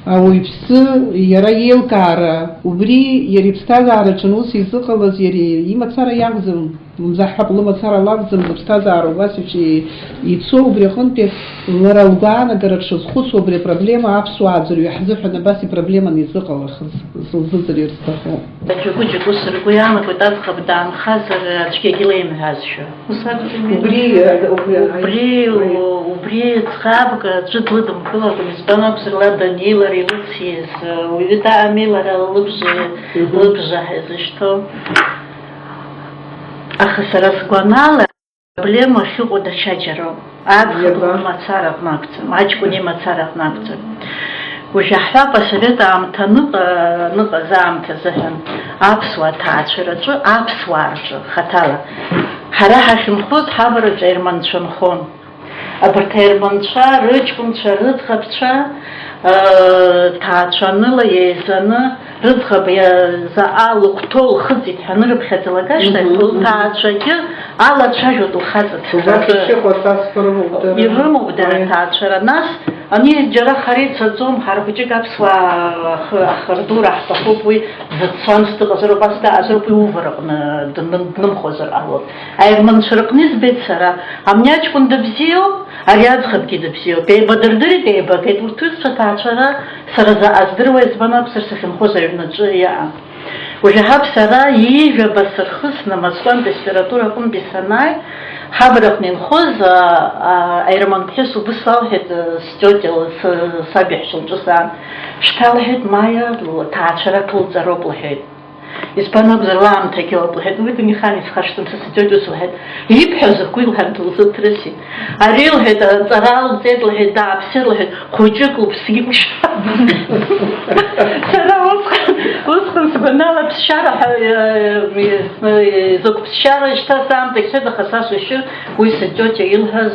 ويبس يرايل كارا وبري يريبستازارا تشنوس يزقلز يري يمتصارا يغزم مزحب لمتصارا لغزم زبستازارا واسفشي يتسو بري خنتي ورالغانا درتش خصو بري проблема абсуадзер يحذفنا بس проблема نزقل زلزل يرستخو تجوجي كسر كيانا كتاب خبدان خاسر تشكيليم هازشو وبري تخابك تجدلدم كلها بالنسبة لنا Данила революции с увита Милара лыбжа это что ахасарас гуанала проблема хюго дачаджаро абху мацарах макцем ачку не мацарах макцем وجحفا بسرد عمتا نقا زعمتا زهن أبسوا تاعشرجو أبسوا عرجو خطالا حراها خمخوز حبرج إرمان شنخون أبرت إرمان شا رجكم شا رزخب شا تاعشانلا يزانا رزخب زعالو قطول خزيت حنرب خزلقاشتا تاعشاكي على تشاجو خزت يرمو بدأ تاعشرا ناس أني جرا خريط صدوم حربجي قبسوا خردور أحتفوبوي زتصانست غزرو بستا أزرو بيوفرق نمخوزر أول أير من شرق نسبت سرا أمنياج كن دبزيو أرياد خبكي دبزيو بيبا دردري ديبا كيد ورتوز فتاعشرا سرا زا أزدر ويزبانا بسر سخمخوزر نجيا وجهاب سرا يجا بسرخص نمسوان تسبيراتورا كن بساناي حبرقني الخوز أيرمان بحسو بصالحت ستوتل صبيح شلجسان شتالحت مايا تعشرة طول زروب لحد إسبانا بزرلام تاكيوب لحد ويدني خاني سخشتم سستوتل سوحد يبحوز كويل هم تلزل ترسي أريل هد زرال زيد لحد دعب سير لحد خوجك وبسيب سرا وسخن سبنالا بشارع زوج بشارع اشتاسام تكسد خصاص وشر ويسجوت يلهز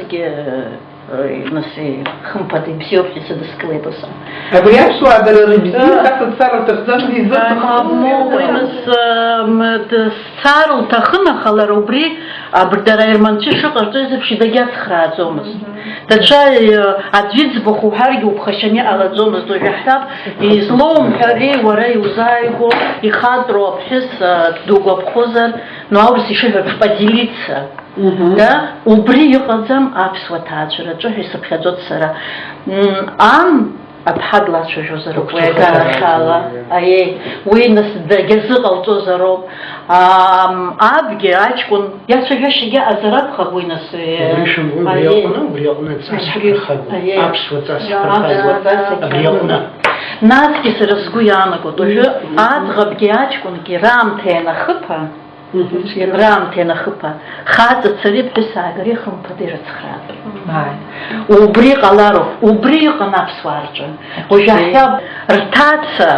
نسي خمبتي بسيوب حسد سكليبسا أبغى شو هذا الربزي تاخد صار تخزن يزت مو وينس صار تخنا خلر وبري أبردار منشي شو قرطيز بشدة خرازومس تجاي عديد بخو هاري وبخشني على زومس دو جحساب يزلوم هاري وراي وزايغو يخاطرو بحس دوغو بخوزر نوابس يشوف بفاديليتسا да убри иҟаӡам аԥсуа ҭаацәараҿы ҳәа исыԥхьаӡоит сара аԥҳа длацәажәозароуп уи агарахьала уи нас дагьазыҟалҵозароуп абгьы аҷкәын иацәажәашьагьы аҟазар акәхап уи нас насгьы сара сгәы иаанагоит уажәы аӡӷабгьы аҷкәынгьы раамҭа ианахыԥа раамҭа хаҵа цари ԥҳәыс аагари хымԥада ирыцхраатәын убри ҟалароуп убри иҟан аԥсуаа рҿы уажәы аҳәап рҭаца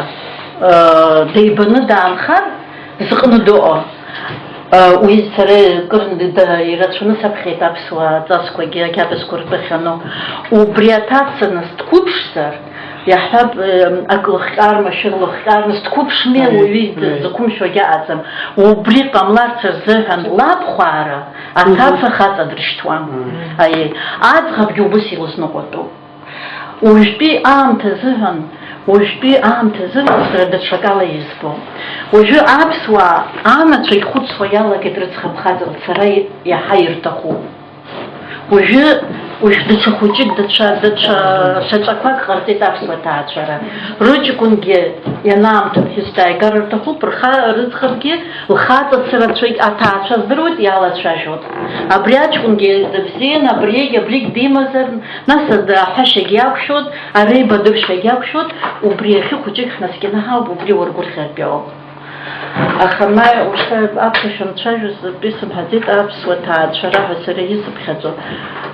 деибаны даанхар зыҟны дыҟо уи сара кыр ирацәаны саԥхьеит аԥсуаа ҵасқәагьы ақьабзқәа ртәыхьану убри аҭаца нас дқәыԥшзар يحب أكلخكار مشين لخكار نستكوبشني ويد زكوم شو جاءتم وبريق أملار ترزهن لاب خوارا أتعرف خاطر درشتوام أي أذهب جوبسي وسنقطو وجبي تزهن وجبي تزهن سرد شغالة يزبو وجو أبسوا تري خود سويالا كدرت خب خاطر سراي يحير تخو وجو دتشخوجك دتشخوك غرتي تابسوا تاعشرا رجكونجي ينام تبحثتاي قررتخو برخا رزخبكي وخاطر سرد شويك أتاعشا زدروت يالا تشاجوت أبرياجكونجي دبزين أبريك ديمازر ناسد حشق ياوشود أريبا درشق ياوشود وبريخي خوجك ناسكينها وبري ورقور خير بيوم أخما وشاب أبشن تشاجوس باسم هذيت أبسوا تاعشرا وسري يسبخزو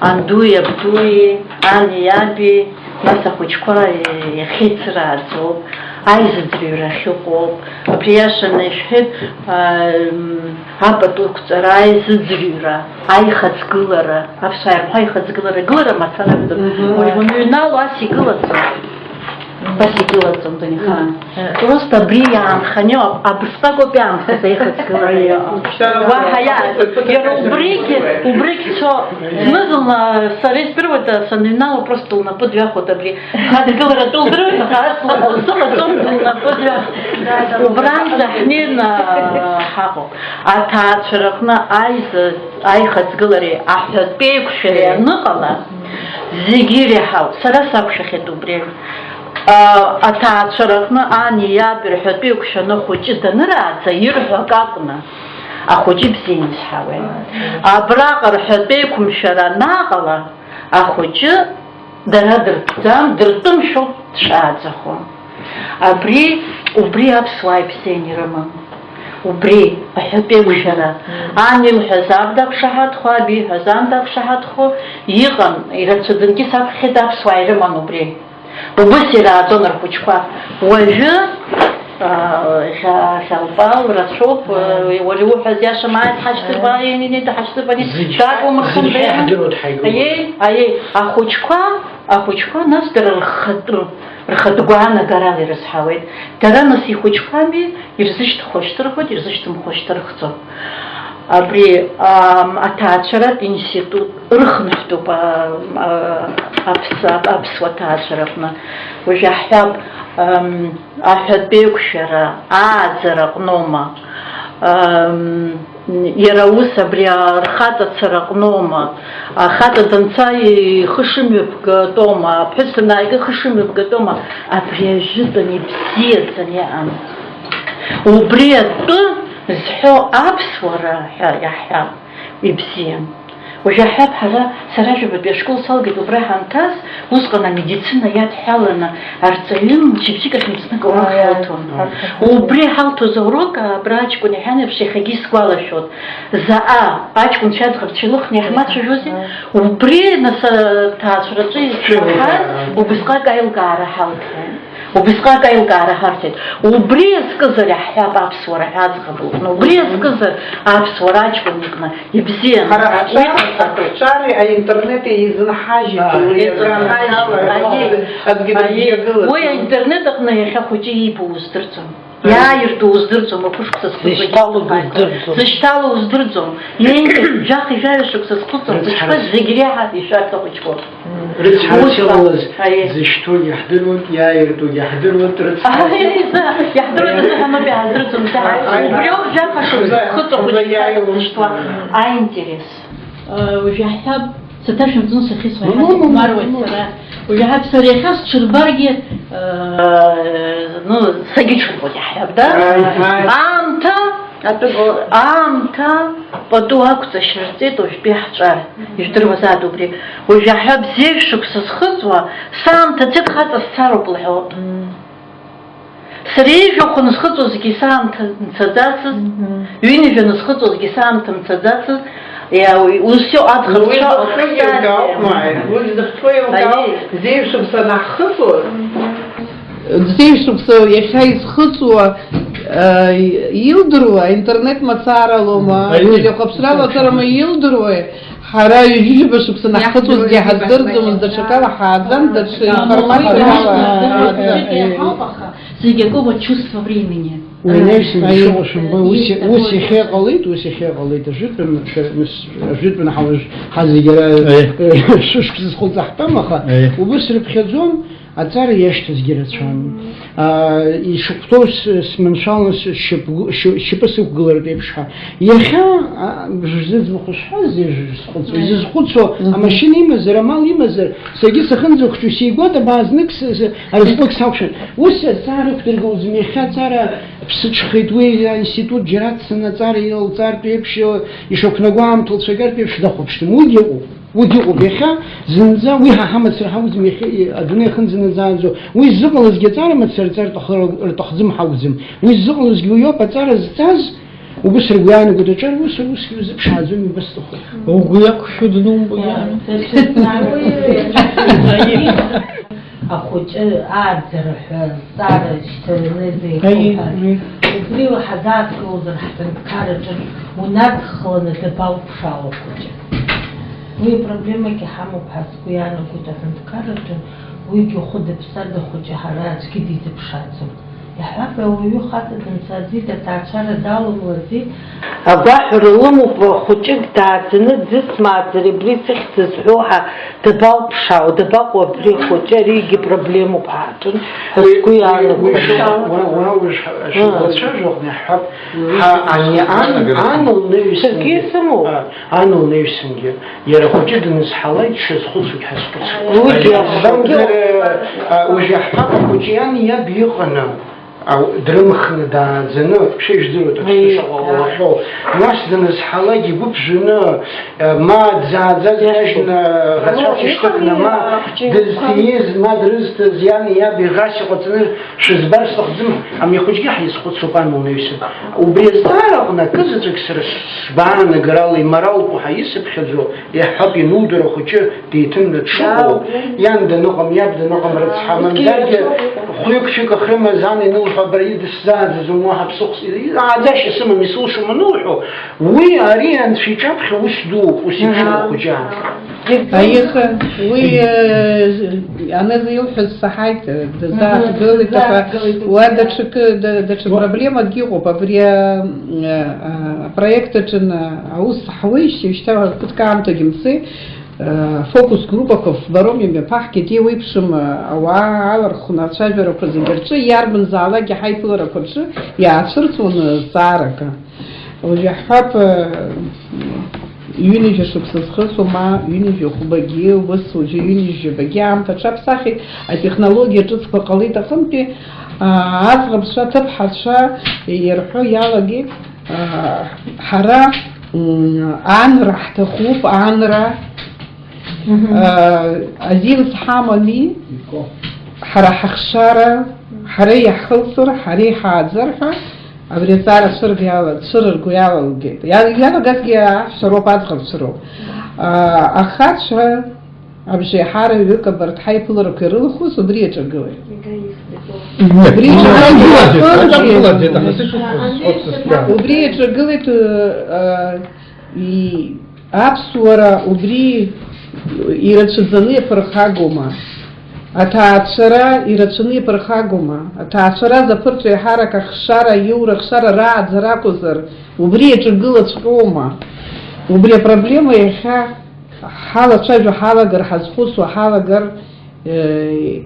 أندوي بدوي أني يابي ناسا خوجكوا يخيترازو عايز دريرا خيقوب أبرياشن يشهد هابطو كتر عايز دريرا عاي خزقلرا أبسوا يرمحي خزقلرا قلرا مثلا بدو ويقولوا ينالو أسي قلرا Басикилацом Данихан. Просто бриян ханё, а быстро пьян, заехать говорю. Вахая, я убрики, что смысл на сарис первого санинал просто на подвяху добри. Хад говорят, убрик, а сумма на подвях. Убран захни на хаху. А та чарахна айхат говори, а хад пейкшая ныкала. Зигири хау, сарасак шахет убрик. أتعشرنا أني يا برحت بيوكشنا خوجي دنرات يرحوا قاقنا أخوجي بزين سحوي أبراق رحت بيكم شرا ناقلا أخوجي درتم شو تشاد زخو أبري أبسواي بزين رمان وبري أحب بيوكشنا أني الحزاب داك شهاد خو أبي حزام داك شهاد خو يغن إذا تدنكي ساب خداب سواي رمان وبري وبصير أعطونا الحجة وجه خلفال رشوف وروح زياش معي حشت بايني نيت حشت بايني دار ومرخم بين أيه أخوشكوا ناس در الخدقوانا قرالي رسحاويد ترى ناس يخوشكامي يرزشت خوشتر خود يرزشت مخوشتر خطو أبري أتعشرت إنستيتوت رخنفتو أبسوا تعشرتنا وجحب أحد بيكشرة عازرق نوما يراوس أبريا رخاتة سرق نوما خاتة دنساي خشم يبقى دوما بحس نايقة خشم يبقى دوما أبريا جدا يبسير تنيا وبريا زحو أبسورة يحيا يبسير وجحب حاجة سراجة بيشكل صلقة وبراها انتاس وسقنا ميديسينا ياد حالنا أرتلين شبشيكا خمسنا قوان حالتون وبري حالتو زوروك براج كوني حانا بشيخاقي سقوالا شود زاء باج كون شاد خبتشلوخ نحمات شجوزي وبري نسا تاسرتي شوحات وبسقا قايل قارة حالتين وبسقا قايل قارة حالتين وبري سكزر يحيا بابسورة هاد غبوطنا وبري سكزر أبسورة كونيكنا يبزين شاري أي إنترنت يزن حاجة ويا إنترنت أخنا يخافوجي يبوزدرتهم يا يردوزدرتهم وكوشك زشتالو وزدرتهم يين جاخي جايشك سسقطهم بشكل زجريها في شارك وجهه رتحاتي زشتو يحضرون يا يردو يحضرون يحضرون هم بيحضرتهم وبريو جاخي خطة وجهه интерес. وجحب ستاشم تون سخيس وحاسب مروة سرا وجحب سريخاس شربارجي ну сагичку وجحب да амта потуак зашрцит уж бяхчар иждрваза добри وجحب зевшук схызва сам тацет хата сару блхот سريجو خنس خطوز جسام تنصدقت وين جنس خطوز جسام تنصدقت يا وسيو أدخل شو زيشوبسو يشاي خطوة يلدروا إنترنت مسارة لوما يجي قبسلا ترى ما يلدروا حرا يجي بشوبس نحطوز جه هدرد من درشكا حاضن درش никакого чувства времени. وسي خير قليت جد من حوج حزي جرا شوش كز خلط أحتمخا وبس ربخزون أتار يشتز جراتشان يشوفتوس سمنشانس شبسو قلر ديبشها يخا بجزز بخش حزي جز خلصو أما شين يمزر أمال يمزر سجي سخنزو خشوسي قوة بعض نكس أرزبك ساوشن وسي أتار كترجوز ميخا أتار بسشخيدوي институт جرات سنة أتار يل أتار تيبشو يشوفنا قام تلصقر تيبش دخوبشتم وديو بيخا زنزا ويها حمد سرحوز ميخي أدنى خنزن زانزو ويزقل زجتار ما تسرتار تخزم حوزم ويزقل زجويو بتار زتاز وبسر قيانة قد أجر وسر وسر بشازم بس تخل وقياك شو دنوم بيان أخوش أعذر صار اشتري زي وبري وحدات كوزر حتى نكارجن وندخل نتباو بشاو خوش وي проблема ки хаму паску я на кута нкаржен ويجي خد بسرد خوش حراج كدي تبشاتهم يحرق ويو خاطر نسازي تتعشر دالو موزي أباحر لمو بخوشك تعزنة زيت مع تريبري سخت زحوها تباو بشاو دباق وبري خوشة ريجي بروبليمو بحاتن اسكو يعني ونوش شجوغ نحب عنو نيسنجي يرى خوشة دنس حالي تشيز خلصك حسكس ويجي حق خوشيان يبيغنا дрымхны даадзаны ԥшьеижьдыруеит аԥшҭышаҟа нас данызҳалак игәы ԥжәаны ма дзааӡаз иажәны ӷацәак ишьҭыхны ма дызҭииз ма дрызҭаз иани иаби ӷас иҟаҵаны шәызбар сҭахӡам амҩахәыҷгьы ҳизхәыцроуп амунаҩсы убри азҵаараҟны акызаҵәык сара сгәаанагарала иморалтә ҳаисыԥхьаӡо иаҳҳәап инудара хәыҷы деиҭымны дшыҟоу иан даныҟам иаб даныҟам рыцҳамамзаргьы хәҩык шәык ахрымаз ан инылҳәо бара идысзааӡазом уаҳа ԥсыхәс ааӡашьа сымам исылшом анылҳәо уи ари анцәа иҿаԥхьа ус дууп ус иԥшуп ахәыҷы Аиха, уи аныза илҳәаз саҳаит, дазааҭгылеит, аха уа даҽа проблемакгьы ыҟоуп, абри апроект аҿы аус ҳуеижьҭеи шьҭа ԥыҭк аамҭагьы мцеи, фокус группақәа ф-Вароми мҩаԥаҳгеит еиуеиԥшым ауаа алархәны ацәажәарақәа зегьы рҿы иарбанзаалак иҳаиԥыларақәа рҿы иаацәырҵуан зҵаарак. Уажә иаҳҳәап ҩынҩажәа шықәса зхысуа ма ҩынҩажәа хәбагьы ус уажәы ҩынҩажәабагьы аамҭа аҽаԥсахит, атехнологиа ҿыцқәа ҟалеит аҟынтәи аӡӷабцәа ҭыԥҳацәа ирҳәо иалагеит ҳара анра ҳҭахуп, анра азин зҳамами ҳара ҳахшара ҳара иаҳхылҵыр ҳара иҳааӡыр ҳәа абри аҵара цәырырго иалагеит. Иалагазгьы аҳәса роуп, аӡӷабцәа роуп. Ахацәа абжеиҳара ҩык абарҭ ҳаиԥыларақәа ирылахәыз убри иаҿагылеит. Убри иаҿагылеит аԥсуара убри ирацәаӡаны иаԥырхагома, аҭаацәара ирацәаны иаԥырхагома, аҭаацәара заԥырҵо еиҳарак ахшара, иура, ахшара рааӡара акәзар, убри иаҿагылаҵәҟьома. Убри апроблема иахьа ҳалацәажәо ҳалагар, ҳазхәыцуа ҳалагар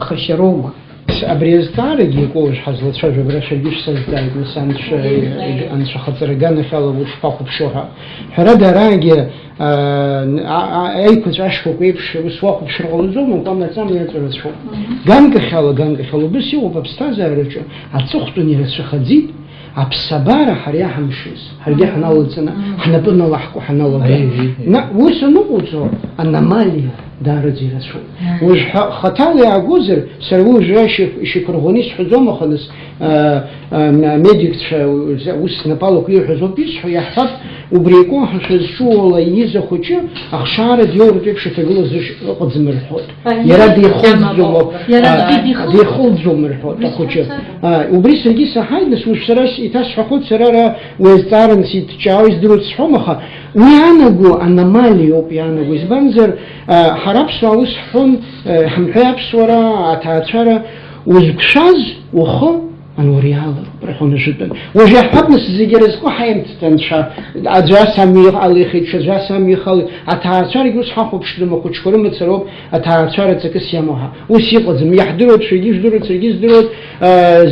ԥхашьароума. Абри азҵаарагьы икәоуж ҳазлацәажәо абра шәаргьы шәсазҵааит, нас анцәа хаҵара аганахьала ушԥахәаԥшуа ҳәа. Ҳәарада араагьы аиқәаҵәа ашьхақәа еиԥш ус уахәаԥшыр ҟалаӡом, уҟамлаӡам иаҵарацәоуп. Ганкахьала убыс иҟоуп аԥсҭазаараҿы, аҵыхәтәан ирацәахаӡит, аԥсабара ҳара иаҳамшыз, ҳаргьы ҳналаҵаны ҳнапы налаҳкуа ҳналагеит. Ус аныҟоуҵо аномалиа даараӡа ирацәоуп. Уажә хаҭала иаагозар, сара уи уажәы ишьақәырӷәӷәаны исҳәаӡом, аха нас амедикцәа ус снапалақәа ирҳәаз ауп исҳәо, иаҳҳәап убри икәаҳашәа зҿууала ииз ахәыҷы ахшара диоуртә еиԥш иҭагылаз ыҟаӡам рҳәоит. Иара деихылӡом рҳәоит ахәыҷы. Убри саргьы саҳаит, нас уажә сара иҭасҳәахоит, сара ара уи азҵаара нас иҭҷаауа издыруа сҳәом, аха уи иаанаго аномалиоуп иаанаго, избанзар ҳара аԥсуаа ус ҳҳәон, ҳамҳәеи аԥсуара, аҭаацәара узқәшәаз ухы ануриалароуп рҳәон ажәытәан. Уажә иаҳҳәап нас зегьы рызҟы ҳаимҭт анцәа, аӡәы ас амихалихит, ҽаӡәы ас амихалихит, аҭаацәарагьы ус ҳахәаԥшӡом, ахәыҷқәа рымацароуп аҭаацәара ҵакыс иамоу ҳа. Ус иҟаӡам, иаҳдыруеит, шәаргьы ижәдыруеит, саргьы издыруеит,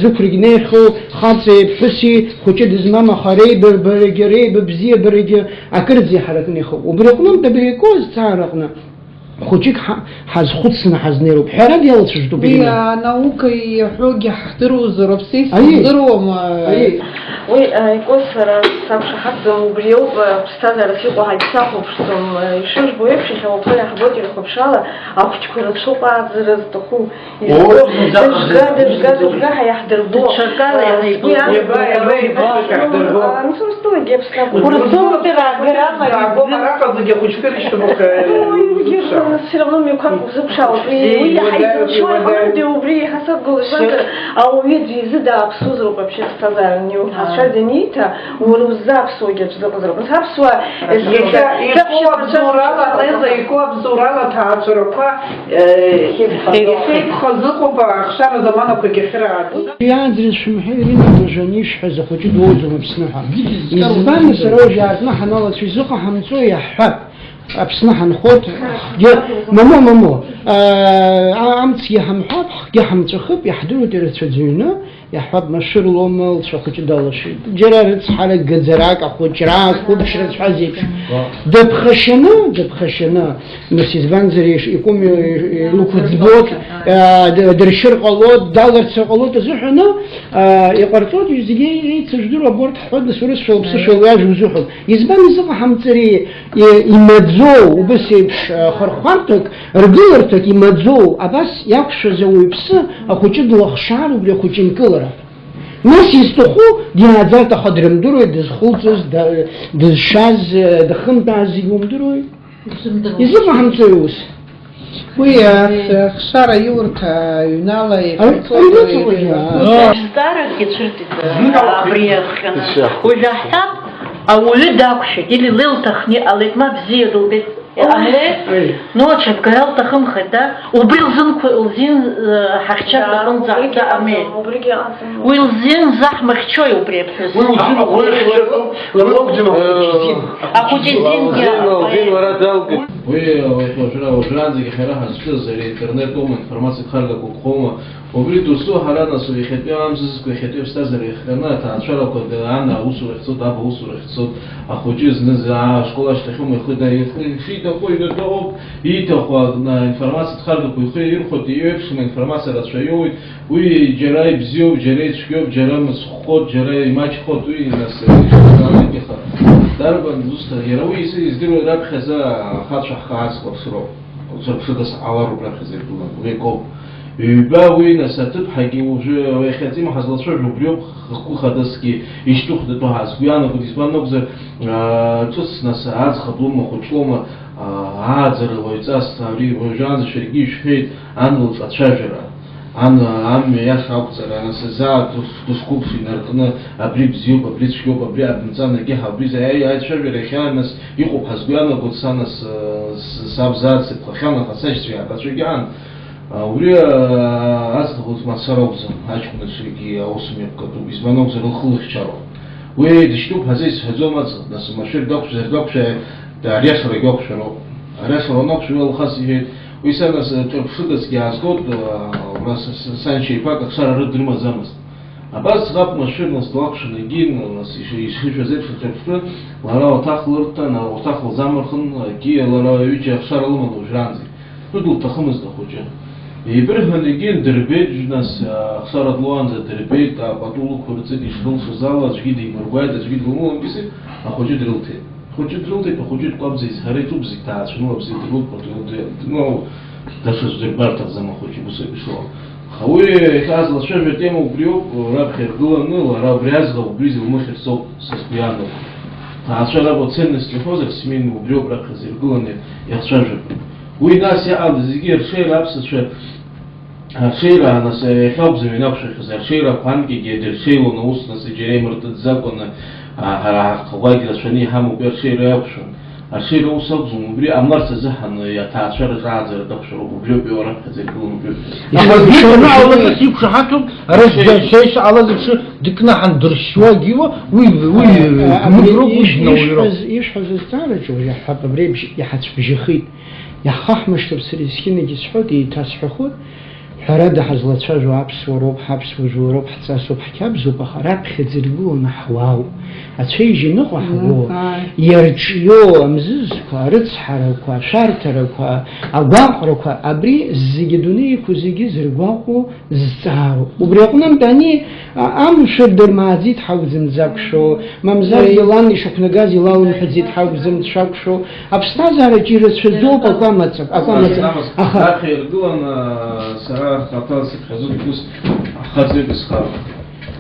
зықәрагь неихьоу, хаҵеи, ԥҳәыси, хәыҷы дызмам аха реибарбарагьы, реибабзиабарагьы акырӡа иҳаракны иҟоуп. Убри аҟнытә абри икәоу азҵаараҟны хәыҷык ҳазхәыцны ҳазнеироуп. Ҳәарада иалацәажәтәуп. Анаука иҳәогьы ҳдыруазароуп, са исыздыруам. Уи икәоу сара сақәшаҳаҭӡом, убри ауп ԥсҭазаарас иҟоу ҳагьсахәаԥшӡом. Ишыжәбо еиԥш иахьа иаҳбоит ирхәаԥшала ахәыҷқәа рацәоуп ааӡара зҭаху. Дыжга ҳаиаҳдырбо. Все равно мне как запшал. И я хайду убри хасад голышанка, а увидишь зада абсузру вообще сказал не хасад денита, уруза абсугет запазру. Хасва ико абзурала, леза ико абзурала таацурука. Хазука ахшара замана кегехрат. Ядрис шумхирина мажаниш хазахучи дозум абснаха. Избан сарожа азна ханала цвизуха хамцу яххат. Аԥсны ҳанхоит, мамо, أمس يحمحب يحمتخب يحضروا ترتجينا يحب مشر لومل شخص دالش جرارت حالة جزراك أخو جراك خود شرط حزيب دبخشنا مسيز بنزريش يقوم لوكود البوت درشر قلود دالر سقلود تزحنا يقرطود يزجي تجدر أبورت حد سورس شو بس شو واج وزحل يزبان يزق حمتري يمدزو وبس يبش خرخانتك رجلرتك يمدزو أبس يكش زوي بس أخو جد وخشار وبلي أخو جنكل ناس يستخو دينازار تخدرم دروي دز خلصز دز شاز دخن بعزيهم دروي يزيد ما هم تيوس ويا خسارة يورتا ينالا ستارك يتشرتت أبريخنا وإذا حتى أولي داكشة اللي ليل تخني أليك ما بزيدو بيت أملي نوتش بقال تخم خدا وبيلزن كويلزين حرشة لقن زحدا أمي ويلزين زح مخشوي وبريبسس أخوجيزين وين ورا دالك وجرانزي خيرها سكز الانترنت информация خارجة كوكوما وبريد وسو حالنا سوي خطيب أمزز كوي خطيب استازري خلنا تعشرا كود أنا وصول اختصاد أبا وصول اختصاد أخوجيز نزع شكولا شتخيم يخدنا يخيد أخوي ندوب يتخوا информация خارجة كوي خير يرخد يوبش من информация راتشيوي وي جراي بزيو جراي شكيوب جراي مسخود جراي ماч خود وي ناس дарбан зуста ярови иси издиру раб хаза хатша хаас қосро зурфдас авару раб хаза булан векоп ба уина сатып хаги уже вехатим хазлашо рублёв хку хадаски иштух да тохас гуяна гудисбанок за цус нас аз хаблума хочлома азер войцас таври вожан шерги шхейт анул ачажера ам я шаукцара насза тускуп финартна абрибзио абричкио абри абнцана ге хабриза ай шавера ханас иқоп хазгуяна гудсанас сабзац хана хасашчи абачуган ури аз гуд масаровза ачкуна шиги аусмепка тубизбанок за хлыхчаро уи диштуп хазис хазомац нас машир докш зердокш да ряшра гокшро ряшра нокшвел хасихет ويسألنا ترفضس جاسكوت راس سانشي باك أكثر رد المزامس. أباس غاب مشهور ناس تلاقشن يجين ناس يشيش وزير في الترفض ولا وتاخلرتن أو تاخل زامرخن كي لا يجي أكثر لما دوجرانزي. تدل تخمس دخوجة. يبرهن يجين دربيج ناس أكثر دلوان ذا دربيج أبطول كورتين يشغل شزالا جديد يمرقايد جديد لمون بيسي أخوجة درلتي. خوجت درلتي بخوجت قابزي هريتو بزي تاعش شنو بزي درلت بطول نو داش زربارت زعما خوجي بوسي بشو خوي كاز لا شوف تيمو بريو راب خير دولن راب ريازغا وبريزي ومخر سو سسبيانو تاعشلا بوتسنس تفوزك سمين وبريو راب خير دولن يخشاج وي ناس يا عبد زيغير شي لابس شو خير انا سي خبز من نفس خير شي راب بانكي جدر شي ونوس ناس جري مرت زاكون خواجي شني هم بيرشي رياكشن الشيء اللي وصل زومبري أمر سزحن يتعشر غازر دكشر وبيو بيورا كذا يقولون بيو. أنا أول شيء شحاتهم رجع شيء على ذا شيء دكنا عن درشوا جوا وي مدروب وجنا ويرا. إيش حزت تعالى جو يحب بريبش يحس بجخيد يخاح مش تبصري سكين يجي سحودي تسحخود حرد حزلت شجوا عبس وروب حبس وجوروب حتى صبح كابز وبخرات خزرجو محواو أشيء جنوق حواو يرجيو أمزز كارت حركوا شارتركوا أقاقركوا أبري زيجدوني كوزيجي زرقاقو زتارو وبريقنا مداني أم شدر مازيد حوزن زاكشو ممزار يلان يشوف نجاز يلاون حزيد حوزن شاكشو أبستاز على جيرس في الدوب أقامتك آخر دون سرا خطأ سكحزون كوس خزر بسخار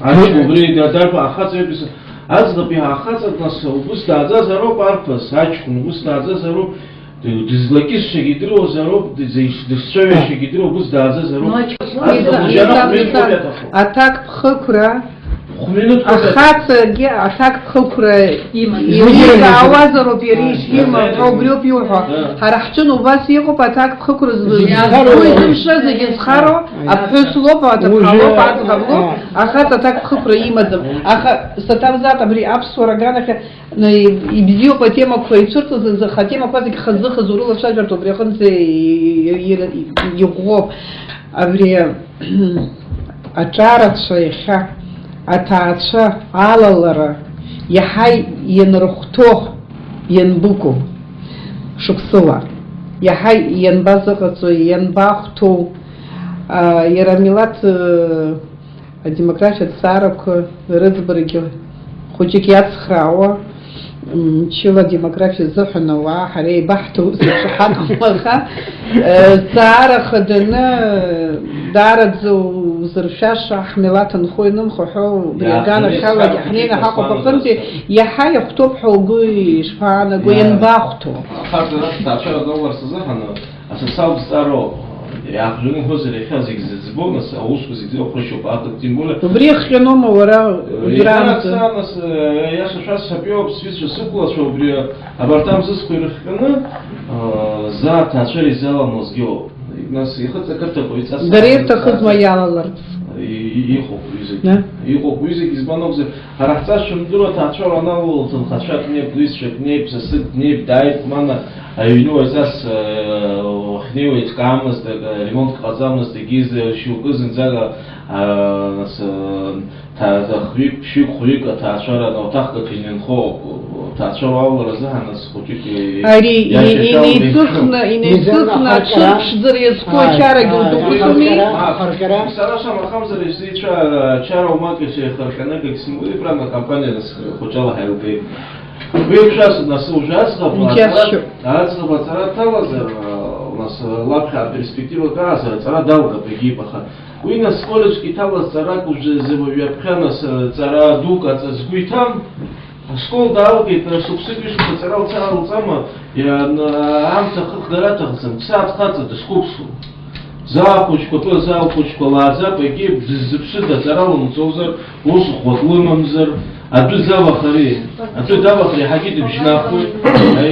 عشان بريد دارب خزر بس أزغ بها خزر ناس وبس تعزز زرو بارفس عشان وبس تعزز زرو دزلكيش شجيدرو زرو دزيش دشوي شجيدرو وبس تعزز زرو أتاك بخكرة Ахацгьы аҭакԥхықәра имазаауазароуп иара ишимоу убриоуп иуҳәо. Ҳара ҳҿын убас иҟоуп аҭакԥхықәра згәы изымшо зегьы зхароу аԥҳәыс лоуп, аҭыԥҳа лоуп, аӡӷаб лоуп, ахаҵа аҭакԥхықәра имаӡам. Аха саҭамзаат абри аԥсуара аганахь ибзиоуп атемақәа ицәырҵыз, аха атемақәа зегьы хазы-хазы урылацәажәартә убри аҟынӡа иӷәӷәоуп. Абри аҿарацәа иахьа аҭаацәа алалара иаҳа ианрыхәҭоу ианбыкәу шықәсыла, иаҳа ианбазыҟаҵоу, ианбахәҭоу, иара амилаҭ адемографиатә зҵаарақәа рыӡбарагьы хәыҷык иацхраауа, мчыла адемографиа зыҳәан ауаа ҳара еибаҳҭо ус еиԥш ҳакәым, аха зҵаара хаданы даараӡа узыршәаша ҳмилаҭ анхо инымхо ҳәа убри аганахь алагьы ҳнеины ҳаҟоуп аҟынтәи иаҳа иахәҭоуп ҳәа угәы ишԥаанаго, ианбахәҭоу? Ҭаацәара доуарс азыҳәан асоциалтә зҵаароуп. Иаахжәаны хозыр иахьа зегьы зыӡбоу, нас аусқәа зегьы зыхәрышьоуп, тем более убри ихҟьаноума уара ужәраанӡа? Нас иаша шәасҳәап иоуп, сҩызцәа сықәлацәа убри абарҭ амзызқәа ирыхҟьаны заа аҭаацәара изалалмызгьы ауп. Нас ихыҵ ақырҭақәа иҵас Дара ирҭахызма иалаларц? Иҟоуп уи зегьы. Иҟоуп уи зегьы избан акәзар, ҳара ҳцас шымдыруа аҭаацәара аналало, ҭынхацәак неип, длызцәак неип, сасык неип, дааит мана аҩны уаҩҵас ҳнеиуа еиҿкаамызт, ремонт ҟаҵамызт, егьыз шьоукы зынӡак хҩык, ԥшьҩык, хәҩык аҭаацәара ауаҭахкак инынхо ҭаацәара алалара азыҳәан нас хәыҷык ари инеицыхны аҽырԥшӡара иазку ачарагьы удәықәломи? Сара шамахамзар изицәа ачара умак ихарҟьаны акагьы симуеиправна кампания нас хәыҷала ҳаилгеит. Уи еиԥшас нас уже аӡӷаб аҵара ҭалазар, нас лаԥхьа аперспективак аазар аҵара далгап егьип, аха уи нас коллеџьк иҭалаз ҵарак ҩаԥхьа нас ҵара дук згәы иҭам, ашкол даалгеит, шықәсык ҩышықәса ҵара лцама, аамҭа хыхгара аҭахӡам, ԥсаатә хаҵа дышқәыԥсуа. Заа хәыҷқәа, заа лхәыҷқәа лааӡап, егьи дыззыԥшыда ҵара лымҵоузар, ус ӷәӷәак лымамзар, адәы завахари, адәы давахар иаҳагьы дыбжьнахуеит.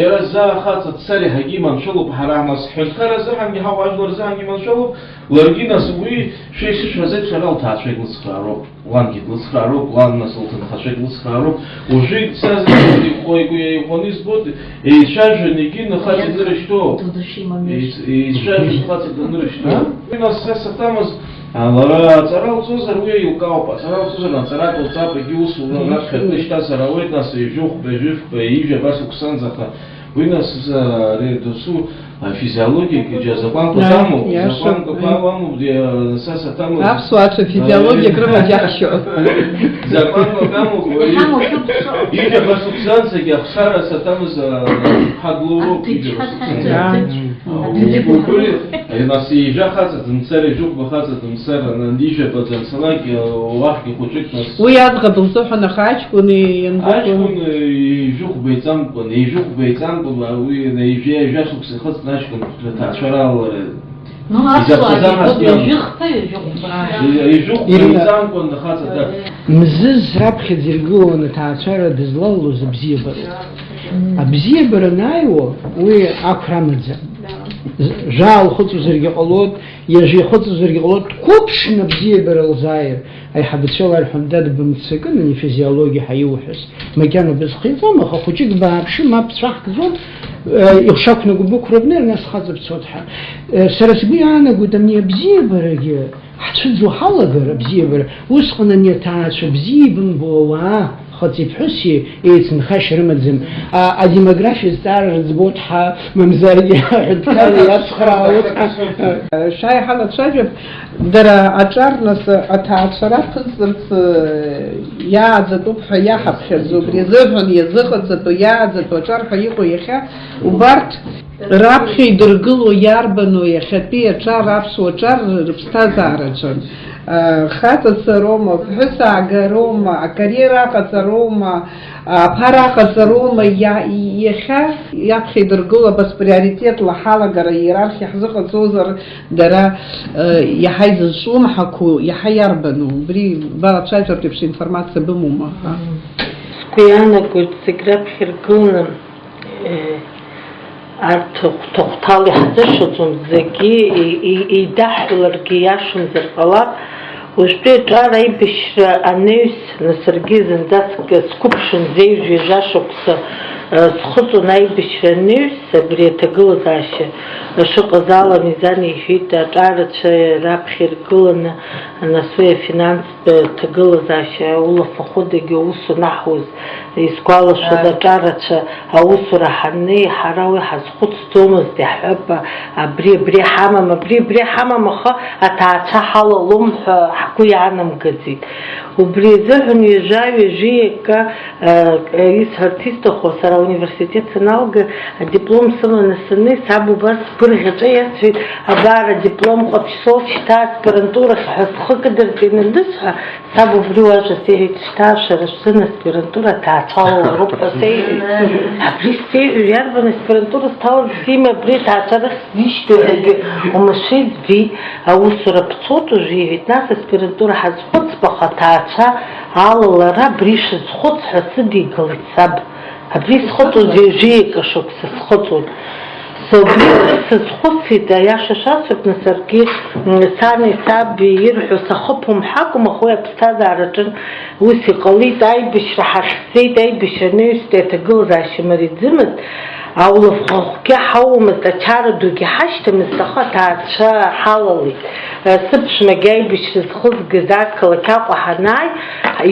Иара заа хаҵа дцар иаҳагьы иманшәалоуп, ҳара нас ҳҳәынҭқар азыҳәан иҳауаажәлар рзыҳәан иманшәалоуп, ларгьы нас уи шәеишышәҳәаз еиԥш ара лҭаацәа иглыцхраароуп, лангьы длыцхраароуп, лан нас лҭынхацәа иглыцхраароуп, уажәы ицаз иӷәӷәаны избоит, еицәажәан егьи нахаҵа днырышьҭоуп, еицәажәан хаҵа днырышьҭоуп. Уи нас са саҭамыз лара аҵара лҵозар уи еилкаауп, аҵара лҵозар аҵарак лҵап, егьи ус раԥхьа днышьҭазар ауеит, нас ижәыхәба, ижәыфба, ижә абас уқсанӡаха. Уи нас досу физиологиак закәанқәак амоуп, закәанқәак амоуп, са саҭамыз аԥсуаацәа физиологиак рымаӡ иаҳшьоит. Закәанқәак амоуп, ижә абас уқсанӡагьы ахшара саҭамыз ҳадлоуроуп, ижә абас уқсанӡагьы. Нас ижәа хаҵа дымцар, ижәыхәба хаҵа дымцар, ижәаба данцалак уахьгьы хәыҷык нас Уи аӡӷаб лзыҳәан аха аҷкәын ианбыкәу? Аҷкәын ижәыхәба иҵамкәан, ижәыхәба иҵамкәан, уи ижәа шықәса ихыҵны аҷкәын ҭаацәара алалара ижәыхәба иҵамкәан хаҵа Мзыз раԥхьаӡа иргылон аҭаацәара дызлалоз абзиабароуп. Абзиабара анааиуа уи ақәра амаӡам. Жаа лхыҵуазаргьы ҟалоит, иажәа ихыҵуазаргьы ҟалоит, дқәыԥшны абзиабара лзааир. Аиҳабацәа ларҳәон, дад бымццакын ани физиологиа ҳаиуҳәаз. Макьана бызхиҵом, аха хәыҷык бааԥшы, мап цәаҳкӡом, ихшақәнаго бықәрабныр, нас хаҵа бцоҭҳа. Сара сгәы иаанагоит ани абзиабарагьы ҳцәыӡуа ҳалагар абзиабара, усҟан ани аҭаацәа бзиа ибымбо ауаа خاطي بحسي إيه تنخش رمزم الديموغرافيا ستار زبوط ح ممزارية حتى يسخر شاي حالة شايف درا أجار ناس أتعشرات خلصت يا زتو بحياة حبشر زبري زبون يزخد زتو يا زتو أجار حيقو يخا وبارت раԥхьа идыргыло иарбану иахьатәи аҿар аԥсуа ҿар рыԥсҭазаараҿы хаҵацароума, ԥҳәыс аагароума, акариера аҟаҵароума, аԥара аҟаҵароума, иахьа иаԥхьа идыргыло абас приоритетла ҳалагара иерархиа ҳзыҟаҵозар дара иаҳа изызҿлымҳақәо иаҳа иарбану? Убри балацәажәартә еиԥш информациа бымоума? Сгәы иаанагоит зегь раԥхьа иргыланы арҭ хәҭахәҭала иҳзышаӡом зегьы еидаҳҳәаларгьы иашамзар ҟалап. Уажәтәи аҿар аибашьра анаҩс саргьы зынӡаск сқәыԥшын зеижәҩа жашықәса схыҵуан аибашьра анаҩс абри аҭагылазаашьа шыҟаз ала Мизан иҳәеит аҿарацәа раԥхьа иргыланы нас уи афинанстә ҭагылазаашьа улафахәыдагьы аус анаҳуаз исгәалашәаз аҿарацәа аусура ҳаннеи ҳара уи ҳазхәыцӡомызт иаҳҳәап абри ҳамам аха аҭаацәа ҳалалом ҳәа ҳгәы иаанамгаӡеит. Убри азыҳәан ҩажәи акы исҳәарц исҭаху сара ауниверситет саналга адиплом сыманы саннеи саб убас сгәырӷьаҵәа иасҳәеит абар адиплом ҟаԥшь соурц шьҭа аспирантурахь ҳәа схы кыдырҵәины анысҳәа саб убри уажәа сеиҳәеит шьҭа шәара шәзын аспирантура аҭаацәа алалароуп ҳәа сеиҳәеит. Абри сеиҳәеит иарбан аспирантура сҭаларц симоу абри аҭаацәарахь сзишьҭоу ҳәагьы омашәа иӡбеит. Аусура ԥцоит уажәы иҳәеит, нас аспирантура ҳазхәыцп аха аҭаацәа алалара абри шысхәыц ҳәа сыдигалеит саб. Абри схыҵуаз ҩажәи шықәса схыҵуан. Сазхәыцит аиаша шасҳәап, саргьы сани саби ирҳәо сахыԥумҳакәым, аха уи аԥсҭазаараҿы ус иҟалеит, аибашьра ҳахьӡеит, аибашьра анаҩстәи аҭагылазаашьа мариаӡымызт, аулафахәгьы ҳауамызт, ачара дугьы ҳашьҭамызт, аха аҭаацәа ҳалалеит. Сыԥшәмагьы аибашьра зхызгаз ақалақь Аҟәа ҳанааи,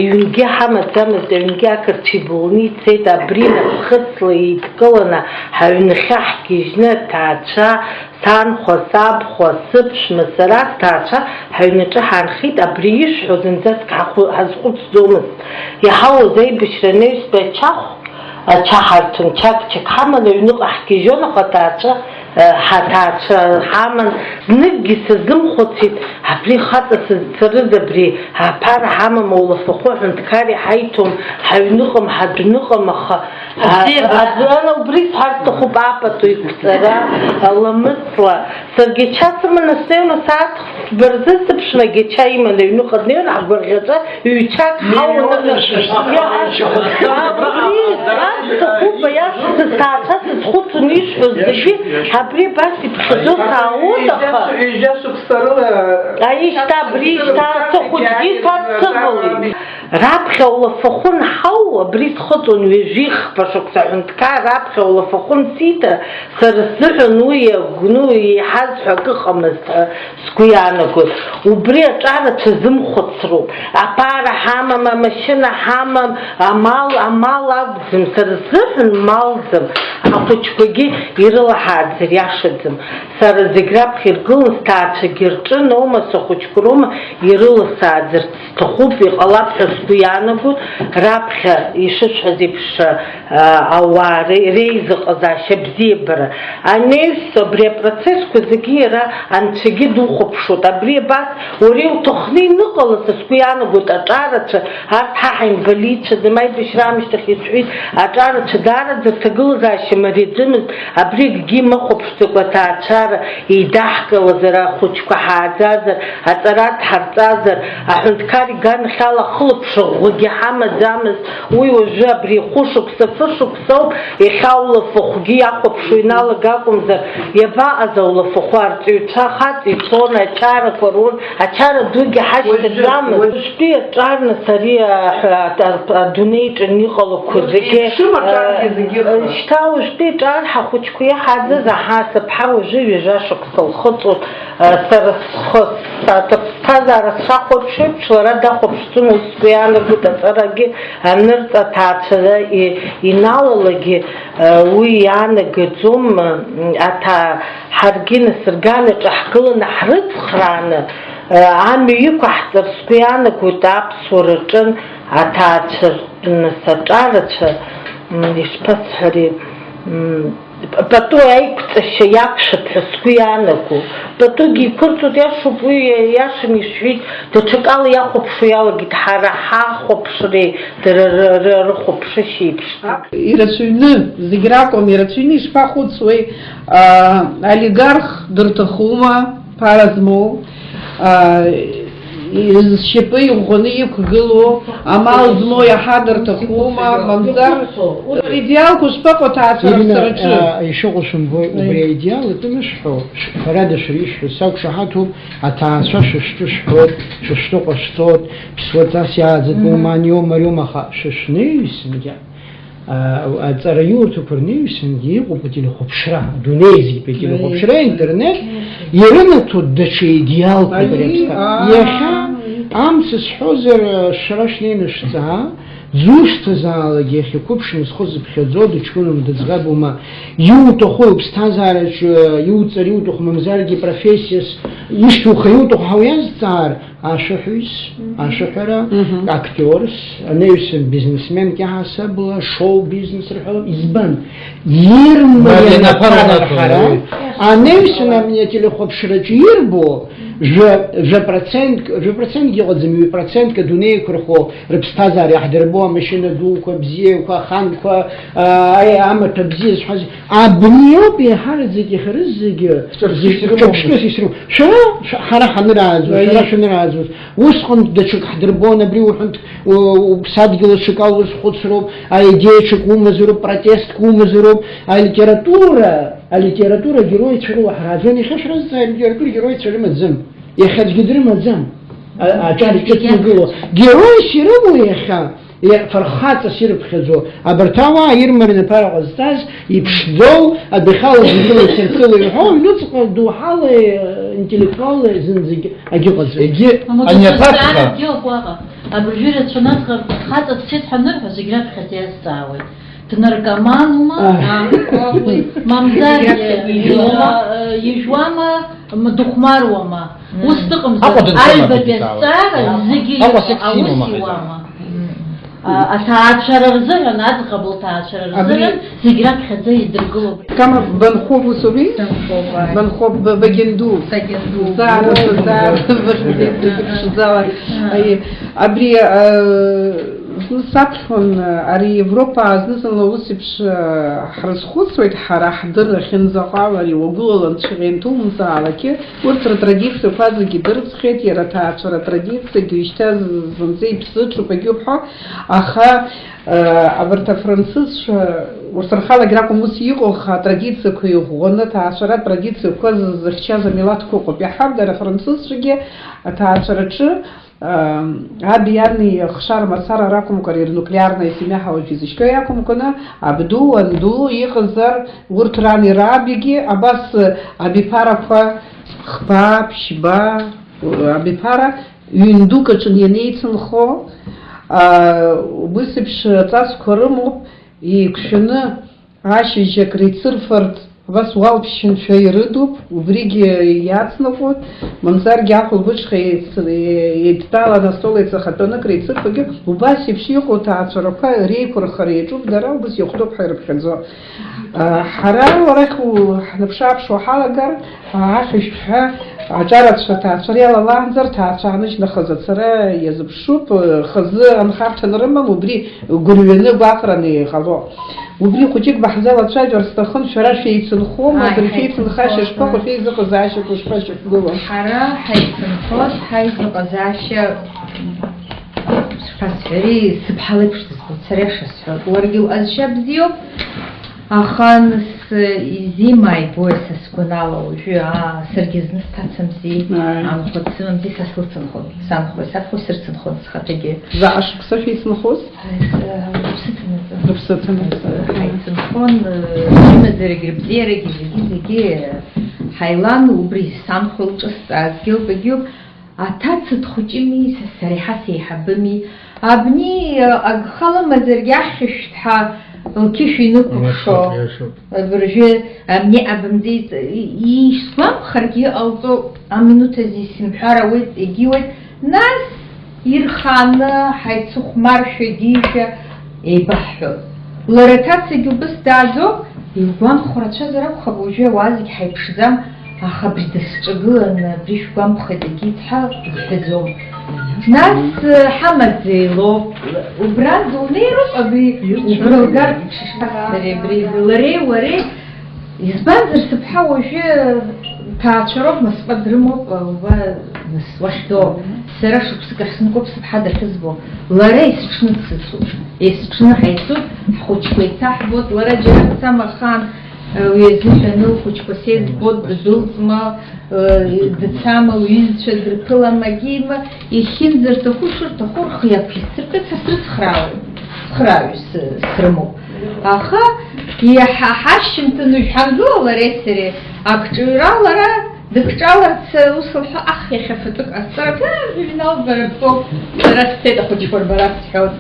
иҩнгьы ҳамаӡамызт, аҩнгьы ақырҭуа ибылны ицеит, абри напхыцла еидкыланы ҳаҩнахьы ҳгьежьны аҭаацәа санхәа, сабхәа, сыԥшәма, сара аҭаацәа ҳаҩнаҿы ҳаанхеит, абри ишҳәо зынӡаск ҳазхәыцӡомызт. Иаҳауаз аибашьра анаҩстәи ачаҳарҭан чак ҳаман аҩныҟа ҳгьежьон, аха аҭаацәа ҳаман. Зныкгьы сазымхәыцит, абри хаҵа сызцарыз, абри аԥара ҳамам, аулафахәы аҳәынҭқар иҳаиҭом, ҳаҩныҟам, ҳадәныҟам, аха убри сҳәарц сҭахуп апату иқәҵара ламысла. Саргьы ача сыманы снеиуан, сааҭ хәба рзы сыԥшәмагьы ача иманы аҩныҟа днеиуан, ҳгәырӷьаҵәа ҩ-чак ҳауаны сҭаацәа сызхәыцуан ишҳәоз зегьы, абри абас иԥхьаӡо сааут, аха аишьҭа абри шьҭа сыхәыҷгьы сацывалеит. Раԥхьа аулафахәы нҳау, абри схыҵуан ҩажәи хԥа шықәса аҳәынҭқар раԥхьа аулафахәы нцита, сара сзыҳәан уи агәны иаҳаз ҳәа акы ыҟамызт сгәы иаанагоит. Убри аҿарацәа зымхәыцроуп, аԥара ҳамам, амашьына ҳамам, амал акәӡам, сара сзыҳәан малӡам, ахәыҷқәагьы ирылаҳааӡар иашаӡам. Сара зегь раԥхьа иргылан сҭаацәагьы рҿын аума, сахәыҷқәа роума ирыласааӡарц сҭахуп, иҟалап ҳәа сгәы иаанагоит. Раԥхьа ишышҳәаз еиԥш ауаа реизыҟазаашьа абзиабара анаҩс абри апроцессқәа зегьы иара анцәагьы духәаԥшуеит. Абри абас уара иуҭахны иныҟалаз сгәы иаанагоит аҿарацәа, арҭ ҳаинвалидцәаӡам, аибашьра аамышьҭахь исҳәеит, аҿарацәа даараӡа ҭагылазаашьа мариаӡымызт, абри акгьы имыхәаԥшӡакәа аҭаацәара еидаҳкылазар, ахәыҷқәа ҳааӡазар, аҵара дҳарҵазар, аҳәынҭқар иганахьала ахылаԥшыӷәӷәагьы ҳамаӡамызт. Уи уажәы абри хәышықәса, фышықәсоуп, иахьа аулафахәгьы иахәаԥшуа иналага акәымзар, иабаҟаз аулафахәы арҵаҩцәа хаҵа ицон, ачарақәа рун, ачара дугьы ҳашьҭаӡамызт. Уажәтәи аҿар нас ари адунеиҿы иҟалақәо зегьы шьҭа уажәтәи аҿар ҳахәыҷқәа иаҳаӡаз, аҳа сыԥҳа уажәы ҩажәа шықәса лхыҵуан, сара сԥсҭазаара сшахәаԥшеиԥш лара дахәаԥшӡом, ус сгәы иаанагоит. Аҵарагьы анырҵ аҭаацәара иналалагьы уи иаанагаӡом. Ҳаргьы насырганаҿы ҳгыланы ҳрыцхрааны амҩа иқәаҳҵар сгәы иаанагоит аԥсуараҿы аҭаацәа нас аҿарацәа ишԥасҳәари Пату аиқәҵашьа иақәшап ҳәа сгәы иаанаго, патугьы иқәырҵоит иашоуп уи иашан ишәҳәеит, даҽакала иахәаԥшуа иалагеит ҳара ҳахәаԥшреи дара рыхәаԥшышьа еиԥш. Ирацәаҩны, зегь ракәым, ирацәаҩны ишԥахәыцуеи, олигарх дырҭахума, ԥара змоу, зшьапы иӷәӷәаны иқәгылоу, амал змоу иаҳа дырҭахума, мамзар идеалқәа шԥаҟоу ҭаацәара-ԥсараҿы? Ишыҟоу шәымбои, убри аидеал атәы шәҳәо, ҳәарада шәишәҳәо, сақәшаҳаҭуп аҭаацәа шәышҿы шәҳәоит, шәышҿы ҟашәҵоит, ԥсуаҵас иааӡатәу маниоу мариоум, аха шәышнеиҩсангьы аҵара иурҭақәа рнеиҩсангьы иҟоуп ателехәаԥшра, адунеи зегьы ателехәаԥшра, интернет ирынаҭоит даҽа идеалқәак реиԥш. Иахьа амца сҳәозар шәара шәнеины шәҵаа, дзушьҭазаалакгьы иахьа қәыԥшны зхы зыԥхьаӡо дыҷкәыноума дыӡӷабума, иуҭаху иԥсҭазаараҿы иуҵар иуҭаху мамзаргьы профессиас ишьҭуха иуҭаху ҳауиазҵаар, ашәаҳәаҩыс, ашәаҳәара, актерс, анаҩсан бизнесменк иаҳасабла, шоу-бизнес рҳәалоуп, избан? Ирмарианаԥара, анаҩсан ателехәаԥшраҿы ирбо, процентгьы ыҟаӡам, 1% адунеи еиқәырхо рыԥсҭазаара иаҳдырбо амашьына дуқәа, бзиақәа, аханқәа, амаҭәа бзиа зҳәаз, абни ауп еиҳараӡак иахьарыззагьы ҿырԥштәыс исрым. Шәара ҳара ҳанырааӡоз, шәара шәанырааӡоз, усҟан даҽак ҳдырбон, абри уҳәарҭ ԥсадгьыл аҽак алузхәыцроуп, аидеиаҽак умазароуп, протестк умазароуп, алитература героицәа рыла ҳрааӡон, иахьа шәразҵаа алитература героицәа рымаӡам, иахьаӡәгьы дрымаӡам, аҿар иҿыцнагыло, героис ирымоу иахьа, фархаҵас ирыԥхьаӡо, абарҭ ауаа ирмараны ԥара ҟазҵаз, иԥшӡоу, адәахьала зынкыла исыркыла иҳәо, аҩныҵҟа доуҳала, интеллектуалла зынӡагьы агьыҟаӡам. Егьи ани аҭакха абыржәы рацәанаҵәҟьа хаҵа дцеит ҳәа анырҳәо, зегь раԥхьаӡа иазҵаауеит. Днаркоманума, мамзаргьы ижәуама, дыхәмаруама, ус дыҟамзар, аҩбатәи азҵаара зегьы аус иуама. Аҭаацәара рзыҳәан, аӡӷаб лҭаацәара рзыҳәан, зегь раԥхьаӡа идыргылоуп. Кама Банхов усуби? Банхов Багенду. Зара, абри саԥхьон ари Европа азнызынла ус еиԥш ҳрызхәыцуеит ҳара ҳдырра хьынӡаҟала ари уагәылалан цәаҟьа ианҭумзаалакгьы, урҭ ртрадициақәа зегьы дырӡхьеит, иара аҭаацәара традициагьы ишьҭа зынӡа иԥсыҽуп агьыԥҳәо, аха абарҭ афранцызцәа урҭ рхалагь ракәым ус иҟоу, аха атрадициақәа иӷәӷәаны аҭаацәара традициақәа зыхьчаз амилаҭқәа ыҟоуп. Иаҳар дара афранцызцәагьы аҭаацәараҿы аби ани хшара мацара ракәымкәа ирнуклеарна семиа ҳауаҩ изышьҭоу иакәымкәаны, абду, анду иҟазар урҭ рани рабигьы абас абиԥарақәа хба, ԥшьба, абиԥара ҩын дук аҿы ианеицынхо, убыс еиԥш ҵасқәа рымоуп, еиқәшәаны ашьыжьак реицырфарц абас уалԥшьыншәа ирыдуп, убригьы иацныҟәоит, мамзаргьы ахәылбыҽха еидтәалан астол еиҵахатәаны креицырфагьы, убас еиԥш иҟоу ҭаацәарақәа реиқәырхара иаҿуп, дара убас иахәҭоуп ҳәа ирыԥхьаӡо. Ҳара уарахь ҳнаԥшы-ааԥшуа ҳалагар, ахьышәҭҳәа аҿарацәа ҭаацәара иалалаанӡар, ҭаацәа ааныжьнахаз ацара иазыԥшуп, хазы анхарҭа анрымам, убри гәырҩаны гәаҟраны иҟало. Убри хәыҷык баҳзалацәажәар сҭахын, шәара шәеицынхома, дара шәеицынхашьа шԥаҟоу, шәеизыҟазаашьақәа шԥашьақәгылоу? Ҳара ҳаицынхоз, ҳаизыҟазаашьа шԥасҳәари, сыԥҳа леиԥш дызбоит, сара ишысҳәоит, уаргьы уҟазшьа бзиоуп, аха изима ибоит са сгәанала уажәы, саргьы зны сҭацамзи, амхәа дсымамзи, са слыцынхон, санхои, саԥхьо сырцынхон схаҭагьы. Заҟа шықәса шәеицынхоз? Рыԥсыҭаназы ҳаицынхон, имазарагьы рыбзиарагьы зегьы ҳаилан, убри санхәа илҿысҵаазгьы ыҟагьы, аҭаца дхәыҷыми, сара иаҳа сеиҳабыми, абни агха лымазаргьы ахьышәҭҳәа лқьышә инықәыԥшо, абыржәы абни абымзи исгәамԥхаргьы иҟалҵо, аминуҭ азы исымҳәар ауеит, егьиуеит, нас ирханы ҳаицыхәмаршәа, дишәа еибаҳҳәоит. Лара аҭацагьы убыс дааӡоуп, Игәамԥхо рацәазар акәхап, уажәы ауаа зегьы ҳаиԥшӡам, аха абри дысҿагыланы, абри шәгәамԥхеит егьит ҳәа дыҳәҳәаӡом. Нас ҳамаӡеи лоуп, убра дунеироуп, абри угәрылгартә шышԥасзари, абри лареи уареи, избанзар сыԥҳа уажәы ҭаацәа роуп, насыԥа дрымоуп, нас уахьтәоу. Сара шықәсык ахь сныкоуп сыԥҳа дахьызбо. Лара есҽны дсыцуп, есҽны ҳаицуп, ҳхәыҷқәа еиҭаҳбот, лара џьара дцама ахаан, уи азыҳәаны лхәыҷқәа сеиӡбот, ддәылҵма, дцама, лҩызцәа дрԥылама, агьима, иахьынӡарҭаху шырҭаху рхы иақәирцыркырц са срыцхраҩ срымоуп. Аха ҳашьымҭан уажә ҳангыло лареи сареи, акҿыҩра лара дыкҿаларц ус лҳәо, ах, иахьа фатәык ҟасҵар, журнал бара бтәоуп, сара сцеит ахәыҷқәа рбара сҳәоит,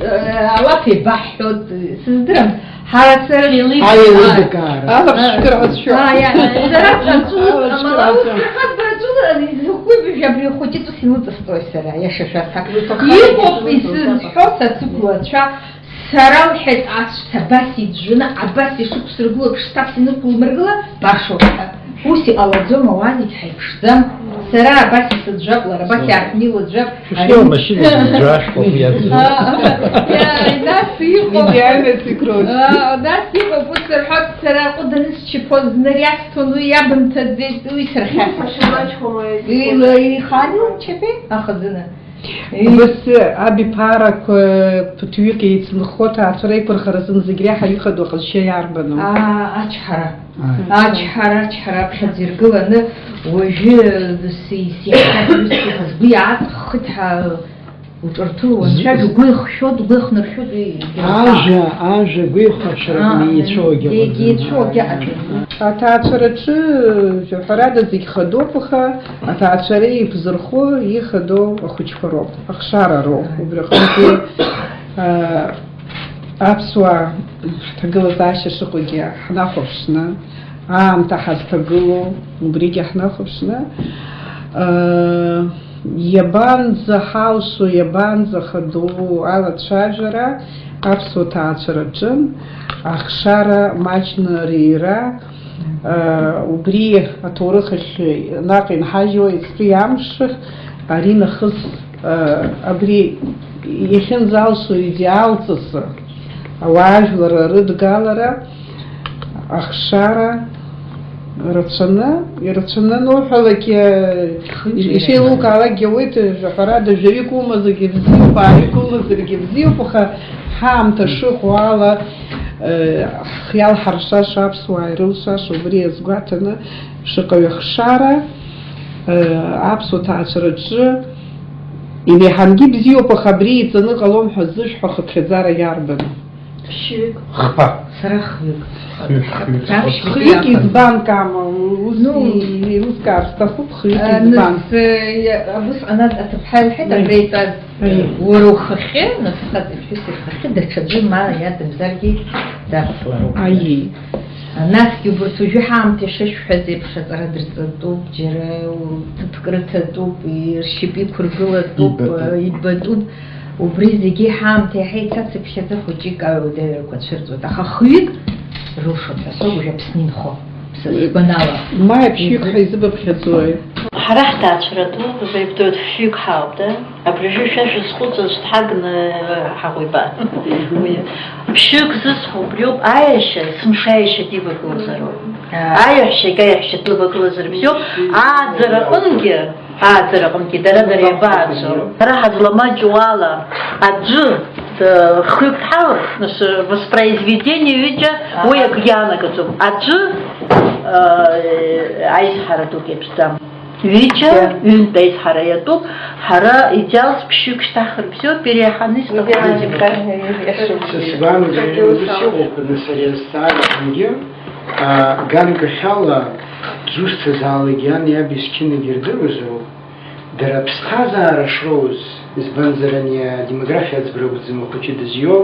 алаф еибаҳҳәоит, сыздырам. Ҳара сара абри ахәыҷы ус илыҵасҵои сара, иаша шәарҭак. Иҟоуп исызҳәо сацыгәлацәа, сара лҳәеит аҵәца абас иӡәӡәаны, абас ишықәсыргыло, ԥшҭас инықәлмыргыла, башоуп ҳәа. Ус иҟалаӡом, ауаа зегьы ҳаиԥшӡам. Сара абас исыӡәӡәап, лара абас иаарҳәны илыӡәӡәап. Нас иҟоуп, ус рҳәоит, сара аҟәыд анысчаԥоз знариасҭон, уи иабымҭаӡеит, уи сырхьаҳәа. Ихаанилон чаԥеи ахазына. Быс аби ԥаарақәа ԥыҭҩык еицынхо ҭаацәара еиқәырхаразын зегь реиҳа иҟадоу аҟазшьа иарбану? Ачҳара аԥхьаӡа иргыланы уажәы сгәы иааҵххит ҳәа уҿырҭылуан, шәажә угәы ихшәоит, угәы ихныршәоит. Ажәа гәеихәаҽракны еицәоугьы аҭаацәараҿы ҳәарада зегь хадоуп, аха аҭаацәара еиԥзырхо ихадоу ахәыҷқәа роуп, ахшара роуп. Убри аҟнытәи аԥсуаа ҳҭагылазаашьа шыҟоугьы ҳнахәаԥшны, аамҭа ҳазҭагылоу убригьы ҳнахәаԥшны, иабанӡаҳалшо, иабанӡахадоу алацәажәара аԥсуа ҭаацәараҿы ахшара маҷны риира, убри аҭоурых ахь наҟ инҳажьуа иацтәи амш ари нахыс абри иахьынӡалшо идеалҵас ауаажәлар рыдгалара, ахшара ирацәаны ноуҳәалак ишеилукаалакгьы ауеит, ҳәарада жәаҩык ума зегьы бзиоуп, аарҩык ума зегьы бзиоуп, аха ҳаамҭа шыҟоу ала ҳиалҳаршаша аԥсуаа ирылшаша убри азгәаҭаны шыҟаҩ ахшара аԥсуа ҭаацәараҿы инеиҳангьы бзиоуп, аха абри иҵаны ҟалом ҳәа ззышәҳәо ахыԥхьаӡара иарбану? Хҩык. Сара хҩык. Хҩык избан кама, илызкаар сҭахуп, хҩык избан. Усҟан аҭыԥҳа илҳәеит, абри итәаз уара ухахьы, насхаҵ иԥҳәыс ихахьы даҽаӡәы ма иадамзаргьы дацлароуп. Насгьы убырҭ уажәы ҳаамҭа ишышәҳәаз еиԥш аҵара дырҵатәуп, џьара ҭыԥк рыҭатәуп, ршьап иқәыргылатәуп, ибатәуп. Убри зегьы ҳаамҭа иаҳа ицацыԥхьаӡа хәыҷык аҩадаҩрақәа цәырҵуеит, аха хҩык рылшоит ҳәа соуп уажәы Аԥсны инхо, сгәанала. Маи ԥшьҩык ҳаизыбыԥхьаӡои? Ҳара ҳҭаацәара ду баибдоит фҩык ҳауп, да? Абри ажәы шәа шәызхәыцыз шәҭҳагны ҳаӷәиба. Ԥшьҩык зысҳәо убриоуп, аиашьа сымшаиашьа дивагылазароуп. Аиаҳәшьа егьаиаҳәшьа длывагылазар бзиоуп, ааӡараҟынгьы дара иабааӡо. Ҳара ҳазламаҷу ала аӡәы хҩык дҳаур, воспроизведение ҩыџьа уи акгьы анагаӡом. Аӡәы аизҳара дук иаԥсӡам. Ҩыџьа ҩынтә аизҳара иатәуп, ҳара идеалс ԥшьҩык шьҭаҳхыр бзиоуп, иреиҳаны ганкахьала дзусҭазаалакгьы ани аби зқьынагьы ирдыруазароуп, дара ԥсҭазаара шроуз, избанзар ани адемографиа аӡбара акәӡам ахәыҷы дызиоу,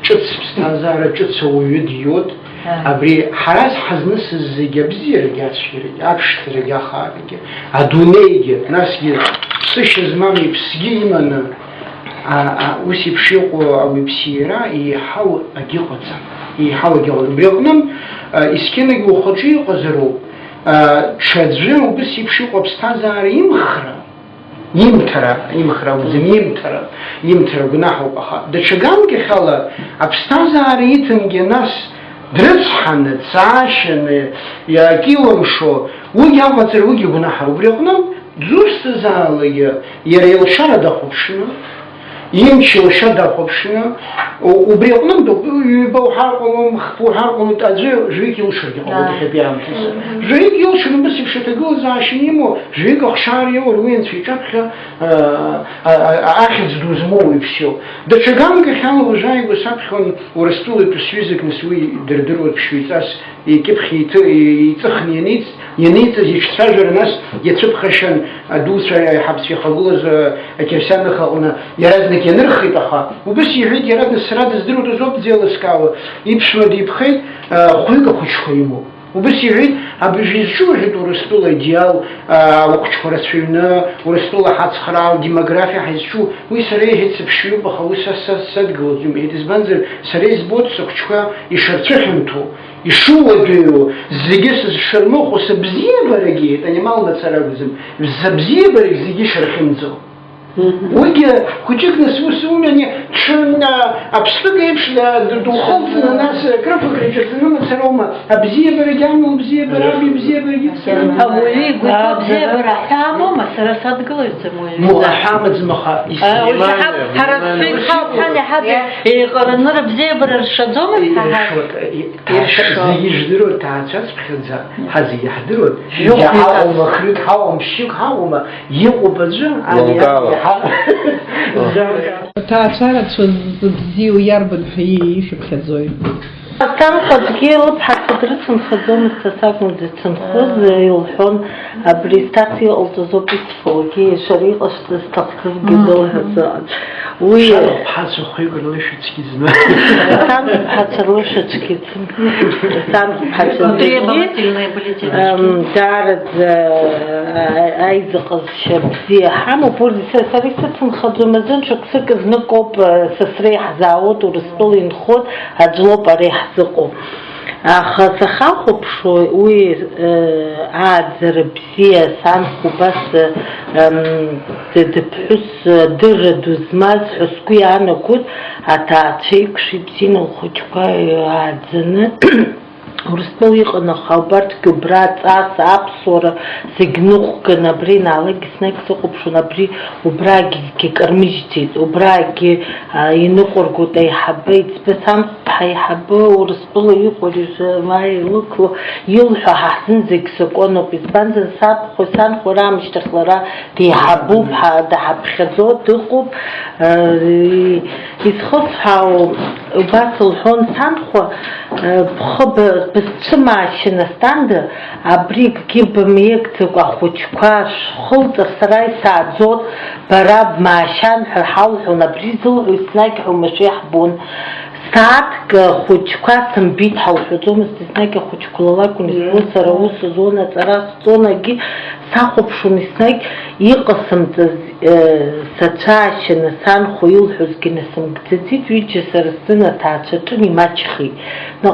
ҿыц ԥсҭазаара, ҿыц ауаҩы диоут, абри ҳара ҳазнысыз зегьы абзиарагьы ацәгьарагьы, аԥшӡарагьы, ахаарагьы, адунеигьы, насгьы ԥсышьа змам иԥсгьы иманы ус еиԥш иҟоу ауаҩԥсиара еиҳау агьыҟаӡам. يحاول بريغنم إسكنك وخجي قزرو تشجع وبس يبشوا بستازار يمخرا وزم يمترا جناح وقها ده شجعم كخلا أبستازار يتنجي ناس درسحن تعاشن يا كيلو شو وجا وتر وجا جناح وبريغنم زوست زالية يريل شردا خبشنا يمشي وشدا خبشنا وبريغنم دو بوحارقهم خفوحارقهم تأجر جويك يوشرد قبل تبيعهم كيسا جويك يوشرد بس بشتقول زاشيمو جويك أخشاري وروين في جبخة أخذ دوزمو يبسيو دا شغام كخال وجاي وسابخون ورستولي بسويزك نسوي دردروا بشويتاس يكبخ يتخن ينيت يشتاجر ناس يتبخشن دوسرا يحبس في خلوز كرسان خلونا يرازنك ينرخي تخا وبس يعيد يراد السراد الزدرو تزوب ديال السكاوة يبشوا ديبخي خويقا خوش خيمو وبس يعيد أبجي شو هدو رستولا ديال وقت خرس فينا ورستولا حد خراو ديموغرافيا حيث شو ويسريه هتسبشيو بخويسا صدقو زم هيدز بنزل سريه زبوت سكتشوا يشرتخنتو يشو ديو زيجس الشرموخ وسبزيه برجيت أنا ما أقدر أسرعزم سبزيه برج زيجي شرخنزو ويجي كوجيك نسوسهم يعني شن أبسطة يمشي دخول في الناس كرفة كريجتنا مثلاً أبزيه برجعنا وبزيه برابي بزيه برجيت أولي قلت بزيه برحامه مثلا صدق يسموه مو حامد زمخا وشحب حرفين خاف حالي حبي يقرنر بزيه برشدهم زي يجدروا تعشاس بخزا هذي يحضروا يحاول مخرج حاول مشيك حاول يقبض على تعشارة شو زيو يربن حي شو بخزوي كان قد جيل بحق درسن خدوم استساق مدتن خذ يلحون بريستاتي التزوبي فوقي شريط استقطب جدول هزاج وي بحث خير ليش تكيزنا كان بحث ليش تكيزنا كان بحث دارد عايز قص شبزي حمو بولي سريكة خدوم مزن شو كسك زنقوب سسريح زاوت ورستولي نخود هجلوب ريح زقو خاصة بشوي وي عاد زربسية سانخو بس تدبحس درد وزماز حسكوي أنا كود أتعطيك شبسين الخوشكاي عاد زنة ورستو يقنا خبرت كبرات أبصر سجنوخ كنبرين على جسنك سقوب شو نبري وبراجي كرمجتي وبراجي ينقر قد يحبيت بس هم حيحبه ورستو يقول ما يلقوا يلحق حسن زك سكونه بس بنزل ساب خسان خرام اشتغلرا تيحبوه ده حب خزود تقوب يسخفها وبس الحون سانخو بخب بس تسمع شنستاند أبريك كيب ميكتك أخوتشكاش خلط سراي ساعزود براب معشان حاول نبريزو ويسناك ومشيح بون ساعت خوتشكا سنبيت حاول حدوم استثناك خوتشكولا كوني سراوس زونا تراس زونا جي ساخب شو نسناك يقسم ستاشن سان خويل حزكي نسم تزيد ويجي سرسنا تاچتني ماچخي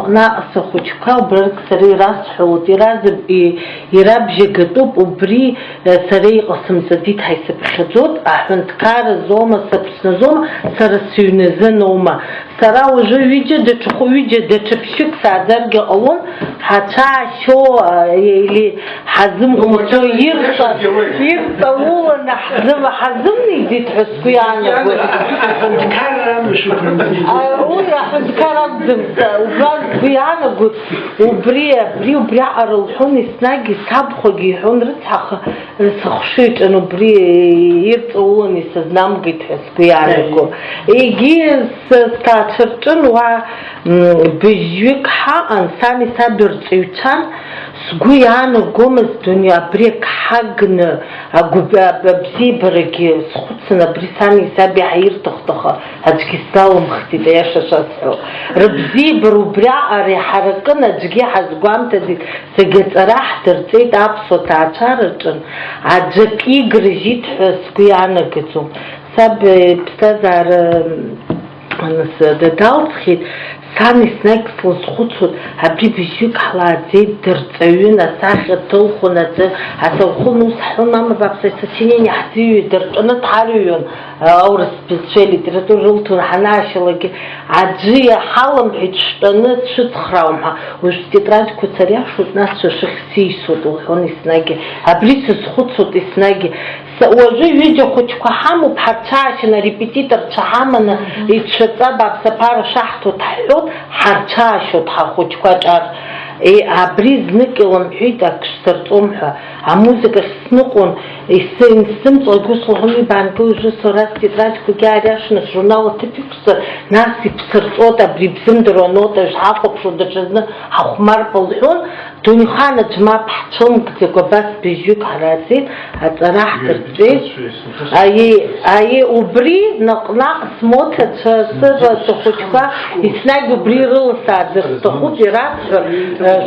ناقص خوتشكا وبرك سري راس حوتي رازب يراب جيكتوب وبري سري قسم تزيد حيث بخزود احنت كار زوما سبسنا زوما سرسيون زنوما سرا وجو ويجي دچخو ويجي دچبشك سادرجه اون حتى شو يلي حزم قمتو يرطا ولا حزمني زيت حسكو يعني كرم شكرا ويا حزكرم زمت وبرد بيانا قلت وبري أروحوني سناقي سابخو جيحون رسخشيت انو بري يرطولني سزنام قيت حسكو يعني قلت يجي ستاتشرتن و بيجيك حقا ساني سابر تيوتان سقوي أنا قومز دنيا بريك حقنا ببزي برقي سخوتنا بريساني سابي عير تختخا هجكي ستاو مختي دياشا شاسحو ربزي برو بريا أري حركنا جي حزقوام تدي سجت راح ترتيد أبسو تعشارجن عجك إيقرجيت سقوي أنا قتو ساب بستازار أنس دالتخيد Скан еснагь слызхәыцуан, абри быжьҩык ҳлааӡеит дырҵаҩын, асахьа ҭылхуан аӡы, асауӷәын ус ҳҳәон амазы аԥсуа сочинение ҳзыҩит, дырҿаны дҳарыҩуан, аурыс бызшәа литература рылҭон ҳанаашьалагьы, аӡәы иаҳаламҳәеит штәаны дшәыцхраауам ҳәа, уажә тетрадқәа цариашоит, нас шәашыхь сисуеит, лҳәон еснагь, абри сызхәыцуеит еснагь. Уажәы ҩыџьа хәыҷқәа ҳамоуп, ҳарцәаашьан, арепетиторцәа ҳаманы, ицәаҵа бааԥсаԥара шаҳҭо дҳәҳәот, ҳарцәаашьот ҳахәыҷқәа ҿар. Абри знык илымҳәеит ак шәсырҵом ҳәа, амузыка сныҟәон, исзымҵо игәы слыҳәон, ибаангыло сара стетрадқәагьы аариашаны сжурнал аҭыԥ иқәсыр, нас иԥсырҵот, абри бзымдыруа анотажә ҳахәаԥшуа даҽазны ҳахәмарpa лҳәон, Дунеихаан аӡә мап ҳцәымӷӡакәа абас быжьҩык ҳрааӡеит, аҵара ҳдырҵеит. Убри наҟ-наҟ смоҭацәа, сыжәлацәа хәыҷқәа еснагь убри рыласааӡар сҭахуп, ираҳҳәар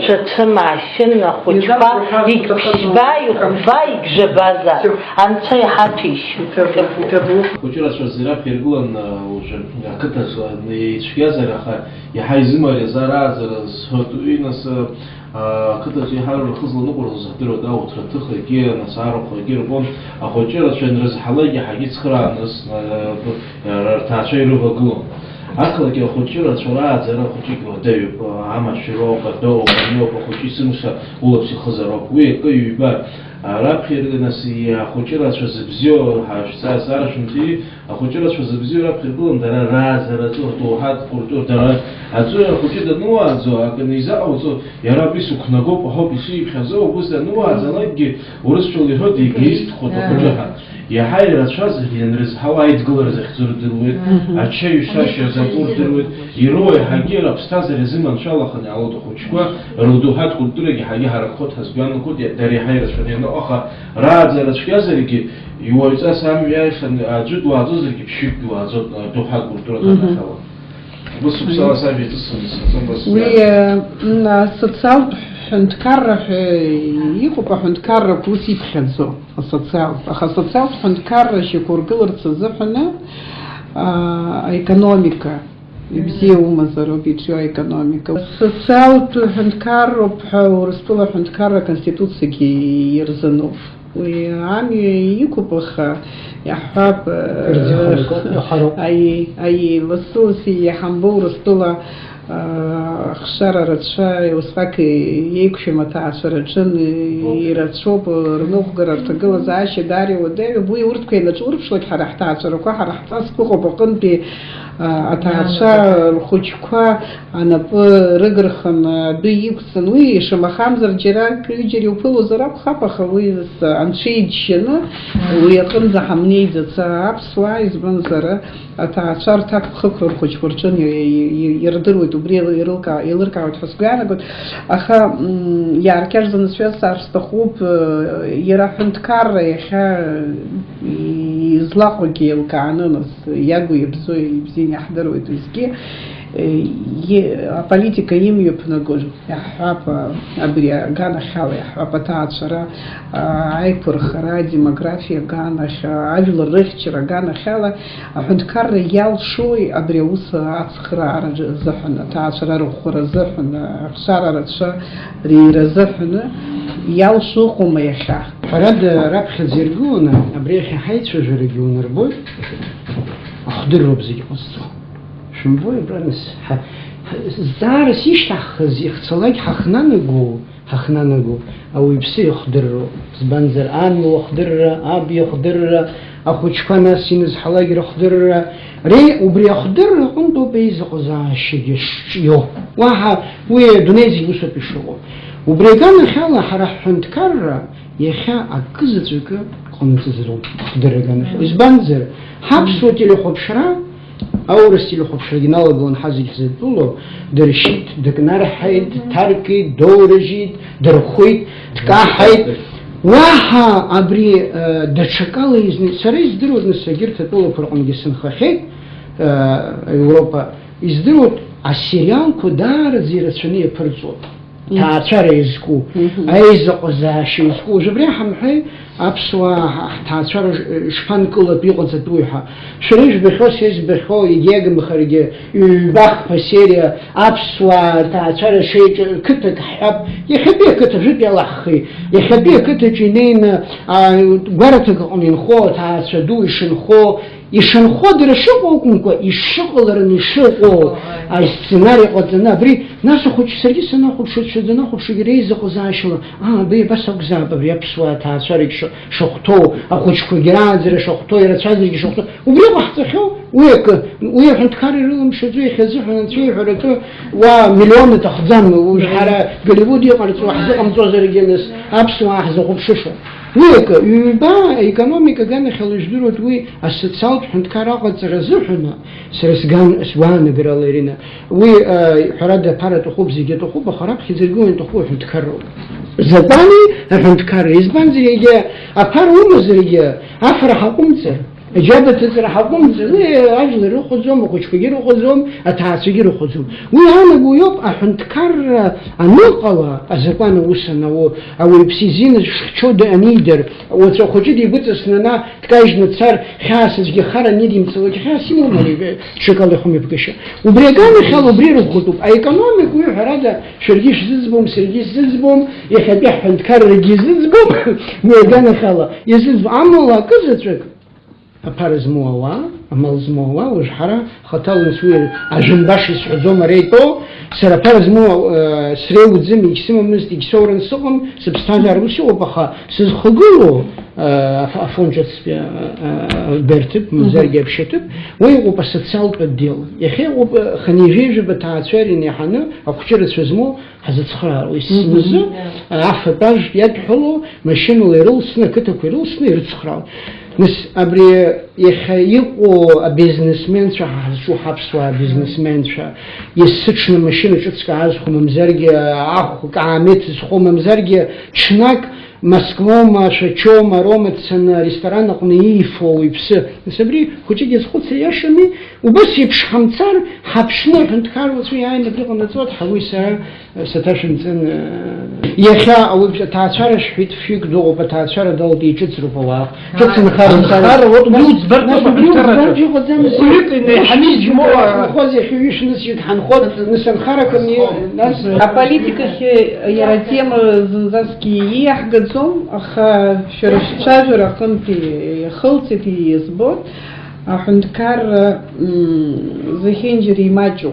шәацәымаашьын ахәыҷқәа, игԥшьба, ихәба, игжабаза, анцәа иҳаҭәеишьит. Хәыҷырацәа зираԥ иргылан уже ақыҭаҿы еицәгьазар, аха иаҳа изымариаз араазара зҳәот, уи нас ақыҭаҿы иаҳа рхызланыҟәара зыхдыруа дауҭраҭыхагьы, нас арахәагьы рбон, ахәыҷырацәа анрызҳалак иаҳагьы ицхрааныз рҭаацәа ирывагылон. Ақалақь ахәыҷырацәа рааӡара ахәыҷык уадаҩуп, амашәыроуп, адоуп, аниоуп, ахәыҷы исымша улаԥс ихызароуп, уи акы ҩба. Раԥхьа нас ахәыҷырацәа зыбзиоу ҳашәарашәымҭи, ахәыҷырацәа зыбзиоу раԥхьа иргылан дара раазараҿы ҳдоуҳатә культура, дара аӡәы ахәыҷы дануааӡо, акы низаҟауҵо, иара абри сықәнагоуп, аҳоуп ишиԥхьаӡо, убыс дануааӡалакгьы урысшәала иҳәоит, егеистхоит ахәыҷыҳәа. Иаҳа ирацәаз ианрызҳауа аидгылара захьӡу рдыруеит, ачаҩ-шашьа закәу рдыруеит, ироуа иаҳагьы аԥсҭазаара изыманшәалаханы иаауеит ахәыҷқәа, рдоуҳатә культурагьы иаҳагьы ҳаракхот ҳазгәанақәот, дара иаҳа ирацәаны иану, аха рааӡара цәгьазаргьы иуаҩҵас амҩа иааихьан аӡәы дуааӡозаргьы ԥшьҩык дуааӡот доуҳатә культурада анахьала. Убыс уԥсала сажәа иҵысымыз. Уи асоциалтә ҳәынҭқарра ҳәа иҟоуп, аҳәынҭқаррақәа ус иԥхьаӡо, аха асоциалтә ҳәынҭқарра шьақәыргыларц азыҳәаны аекономика ибзиоумазароуп иҿио аекономика. Асоциалтә ҳәынҭқарроуп ҳәа Урыстәыла аҳәынҭқарра аконституциагьы ирзануп. Уи амҩа иқәуп, аха иаҳҳәап, лассы-лассы иаҳамбо Урыстәыла хшара рацәа усҟак еиқәшәам аҭаацәа рҿын ирацәоуп рныҟәгара, рҭагылазаашьа дариуа-даҩуп, уи урҭқәа инаҿурԥшлак ҳара ҳҭаацәарақәа, ҳара ҳҵасқәа ыҟоуп аҟынтәи аҭаацәа рхәыҷқәа анапы рыгырханы адәы иқәҵан, уи ишамахамзар џьара акҩыџьара иуԥылозар акәхап, аха уи анцәа иџьшьаны уи аҟынӡа ҳамнеиӡац аԥсуаа, избанзар аҭаацәа рҭакԥхықәра рхәыҷқәа рҿын ирдыруеит, убри еилыркаауеит ҳәа сгәаанагоит, аха иааркьаҿӡаны сҩазцаар сҭахуп, иара аҳәынҭқарра иахьа излаҟоугьы еилкааны, нас иагу иабзоу ибзианы иаҳдыруеит уеизгьы, аполитика имҩаԥнаго иаҳҳәап абри аганахьала, иаҳҳәап аҭаацәара, аиқәырхара, адемографиа аганахь, ажәлар рыхьчара аганахьала, аҳәынҭқарра иалшои абри аус ацхраара азыҳәан, аҭаацәара рӷәӷәара азыҳәан, ахшара рацәа реира азыҳәан иалшо ыҟоума иахьа? Ҳәарада раԥхьаӡа иргыланы, абри иахьа ҳаицәажәарагьы унарбоит, ахдырроуп зегьы ҟазҵо. Шәымбои, абраныс, заарас ишьҭаҳхыз ихцалак ҳахнанаго ауаҩԥсы ихдырроуп. Збанзар амҩа уахдырра, аб иахдырра, ахәыҷқәа нас инызҳалак рыхдырра, убри ахдырра аҟынтәоуп еизыҟазаашьагьы шҿио. Уаҳа уи адунеи зегьы усоуп ишыҟоу. Убри аганахьала ҳара ҳҳәынҭқарра иахьа акызаҵәыкы ҟамҵазароуп ахдырра аганахьала. Избанзар, ҳаԥсуа телехәаԥшра, аурыс телехәаԥшрагьы иналагылан ҳазегьы ҳзыртәыло, дыршьит, дыкнарҳаит, дҭаркит, доуражьит, дырхәит, дкаҳаит. Уаҳа абри даҽакала сара издыруаз нас егьырҭ атәылақәа рҟынгьы сынхахьеит, Европа, издыруеит асериалқәа даараӡа ирацәаны иаԥырҵуеит. таацәара изку, аизаҟазаашьа изку, уажә абри ҳамҳәеи аԥсуаа ҳҭаацәара шԥанкылатәу иҟаҵатәу ҳәа. Шәара ижәбахьоу, са избахьоу, егьагымхаргьы ҩбахԥа сериа аԥсуаа рҭаацәара қыҭак ҳҳәап, иахьатәи ақыҭа ажәытә иалаҳхи, иахьатәи ақыҭаҿы инеины гәараҭак аҟны инхо аҭаацәа ду ишынхо, ишынхо дара шыҟоу акәымкәа, ишыҟалараны ишыҟоу асценарий ҟаҵаны, абри нас ахәыҷы саргьы санахәаԥшуа, данахәаԥшуагьы реизаҟазаашьала, абри абас акәзаап, абри аԥсуаа ҭаацәарагь шахәҭоу, ахәыҷқәагьы рааӡара шахәҭоу, ирацәазаргьы шахәҭоу, убри ҟаҳҵахьоу, уи аҳәынҭқар ирыламшаӡо иахьазыҳәан анцәа иҳәаратәы уа миллион иҭахӡам, ҳара Голливуд иҟарҵо ҳзыҟамҵозаргьы нас аԥсуаа ҳзыҟәыԥшыша. Уи ҩба аекономика аганахьала ижәдыруеит уи асоциалтә ҳәынҭқар аҟаҵара азыҳәаны, сара сгәаанагарала Ирина, уи ҳәарада аԥара аҭахуп, зегьы аҭахуп, аха раԥхьаӡа иргыло иаҭаху аҳәынҭқарроуп. Закәани аҳәынҭқарра, избанзар егьа аԥара умазаргьы афара ҳаҟәымҵар, اجابه تزرع حقوم زي اجل رخصهم وخشكي رخصهم اتعسجي رخصهم وانا بويوب احنتكر انقوا ازقان وسنا او بسيزين شو ده انيدر وتخوجي دي بتسنا تكايجن تصار خاصجي خره نديم تسوي خاصيمو مالي شكل خمي بكشه وبريغان خلو بريرو خطوب ايكونوميك وحراده شرجيش ززبوم سرجيش ززبوم يخبي حنتكر جززبوم ويغان خلا يزز عملا كزتك أبارزموها أمالزموها وجحرة خطأ نسوي عجنباش يسعدهم ريتو سر أبارزموها سريو زم يكسمو مزد يكسورن سقم سبستانجار وشو بخا سزخجلو أفونجت برتب مزارجة بشتب ويقو بستصالت الديل يخي خنيجيج بتاعتشارين يحنا أخشرت سوزمو هذا تخرار ويسمزه عفتاج يدحلو ماشينو يرلسنا كتب يرلسنا يرتخرار نس أبري يخيقو بيزنسمن شو حبسوا بيزنسمن شا يسكشنا ماشينة شتسك عازخو ممزرجة عخو كعامت زخو ممزرجة شناك Москва, Шачома, Ромецен, ресторан Акунаифо, Ипсы. Насобри, хочете сходиться яшами, убас епшхамцар, хапшна, хантхар, вот свой айн, например, на тот, хавуйса, саташинцен. Яха, а вы таачара швид фиг до, таачара дал бичец рупова. Чецен хар, вот блюд сберт, хамид жмова, хозе хюиш насид ханход, насанхара ко мне нас. А политика яратема занзаски ехгад أخا شجرة كنت خلطي في زبط أحنكر زهنجري ماجو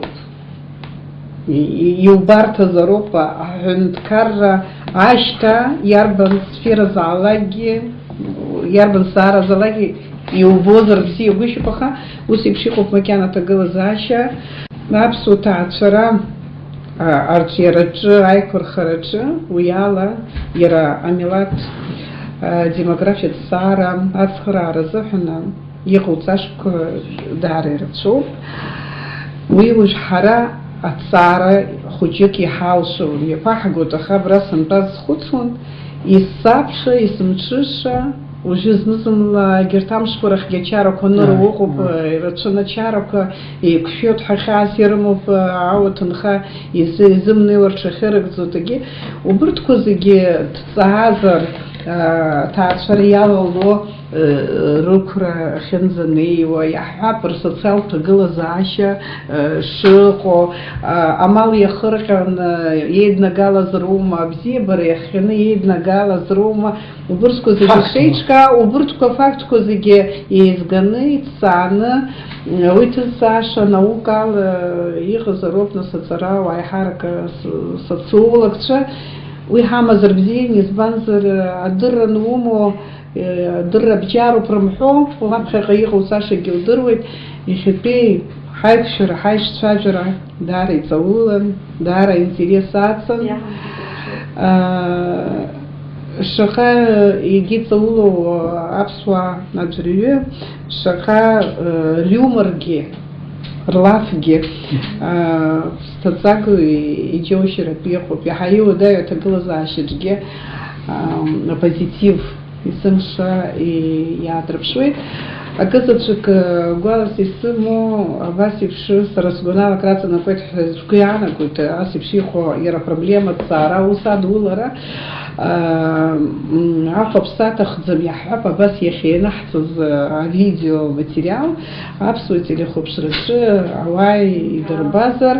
يوبارت زروبا أحنكر عشتا يربن سفيرة زعلاجي يربن سارة زعلاجي يوبوزر بسي يوبيشي بخا وسيبشيخو في مكانة تقلزاشا نابسو تعتشرا Арчераджи, Айкур Хараджи, Уяла, Ира Амилат, демография Цара, Ацхара Разахана, Егуцашк Дари Рачуб, Уивуш Хара, Ацара, Худжики Хаусу, Епахагута Хабра Сантаз Хуцун, Исапша, Исмчиша, уже знизила гертамшпурах гечаро конор вогуб рачна чарока и кшот хахас ермов аутнха изымны варчахерак зотаги убрткозиге цазар таашарияло рукра хензанеева яхапр социал тагылазаша шыко амал яхыркан една галазрума абзебар яхны една галазрума убрткозиге убртко фактkozige изганы цана уйтсаша наукал игазаропна соцара айхарка социологча уи хамазар бзиен избанзар адырра нумо дырра бчару промхо лапха qayqu саша гилдырвит ихипи хайшер хайшчажра дара цаулан дара интересация шаха иги цаулу апсва наджрие шаха люмарги рлафги стацаку и джошера пеху пехаю дает глазашиге позитив и сымша и я трапшует Акызаҵәык гәалас исымоу абас еиԥш сара сгәаналакраҵа напоит шәгәы иаанагоит ас еиԥш иҟоу иара проблема ҭҵаара, аус адулара, аф-аԥсы аҭахӡам иаҳҳәап абас иахьа ианаҳҵоз авидеоматериал аԥсуа телехәаԥшраҿы ауаа идырбазар,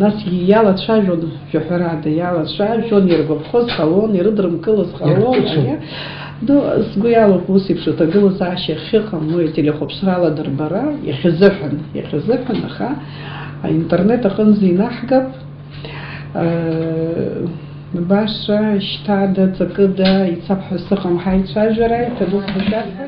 нас иалацәажәон жәаҳәарада, иалацәажәон, иргәаԥхоз ҟалон, ирыдрымкылаз ҟалон. Сгәы иалоуп ус еиԥш аҭагылазаашьа ахьыҟам уи ателехәаԥшрала дырбара, иахьазыҳәан, аха аинтернет аҟынӡа инаҳгап, баша шьҭада, ҵакыда ицап ҳәа сыҟам ҳаицәажәара, иҭабуп башәарҳәа.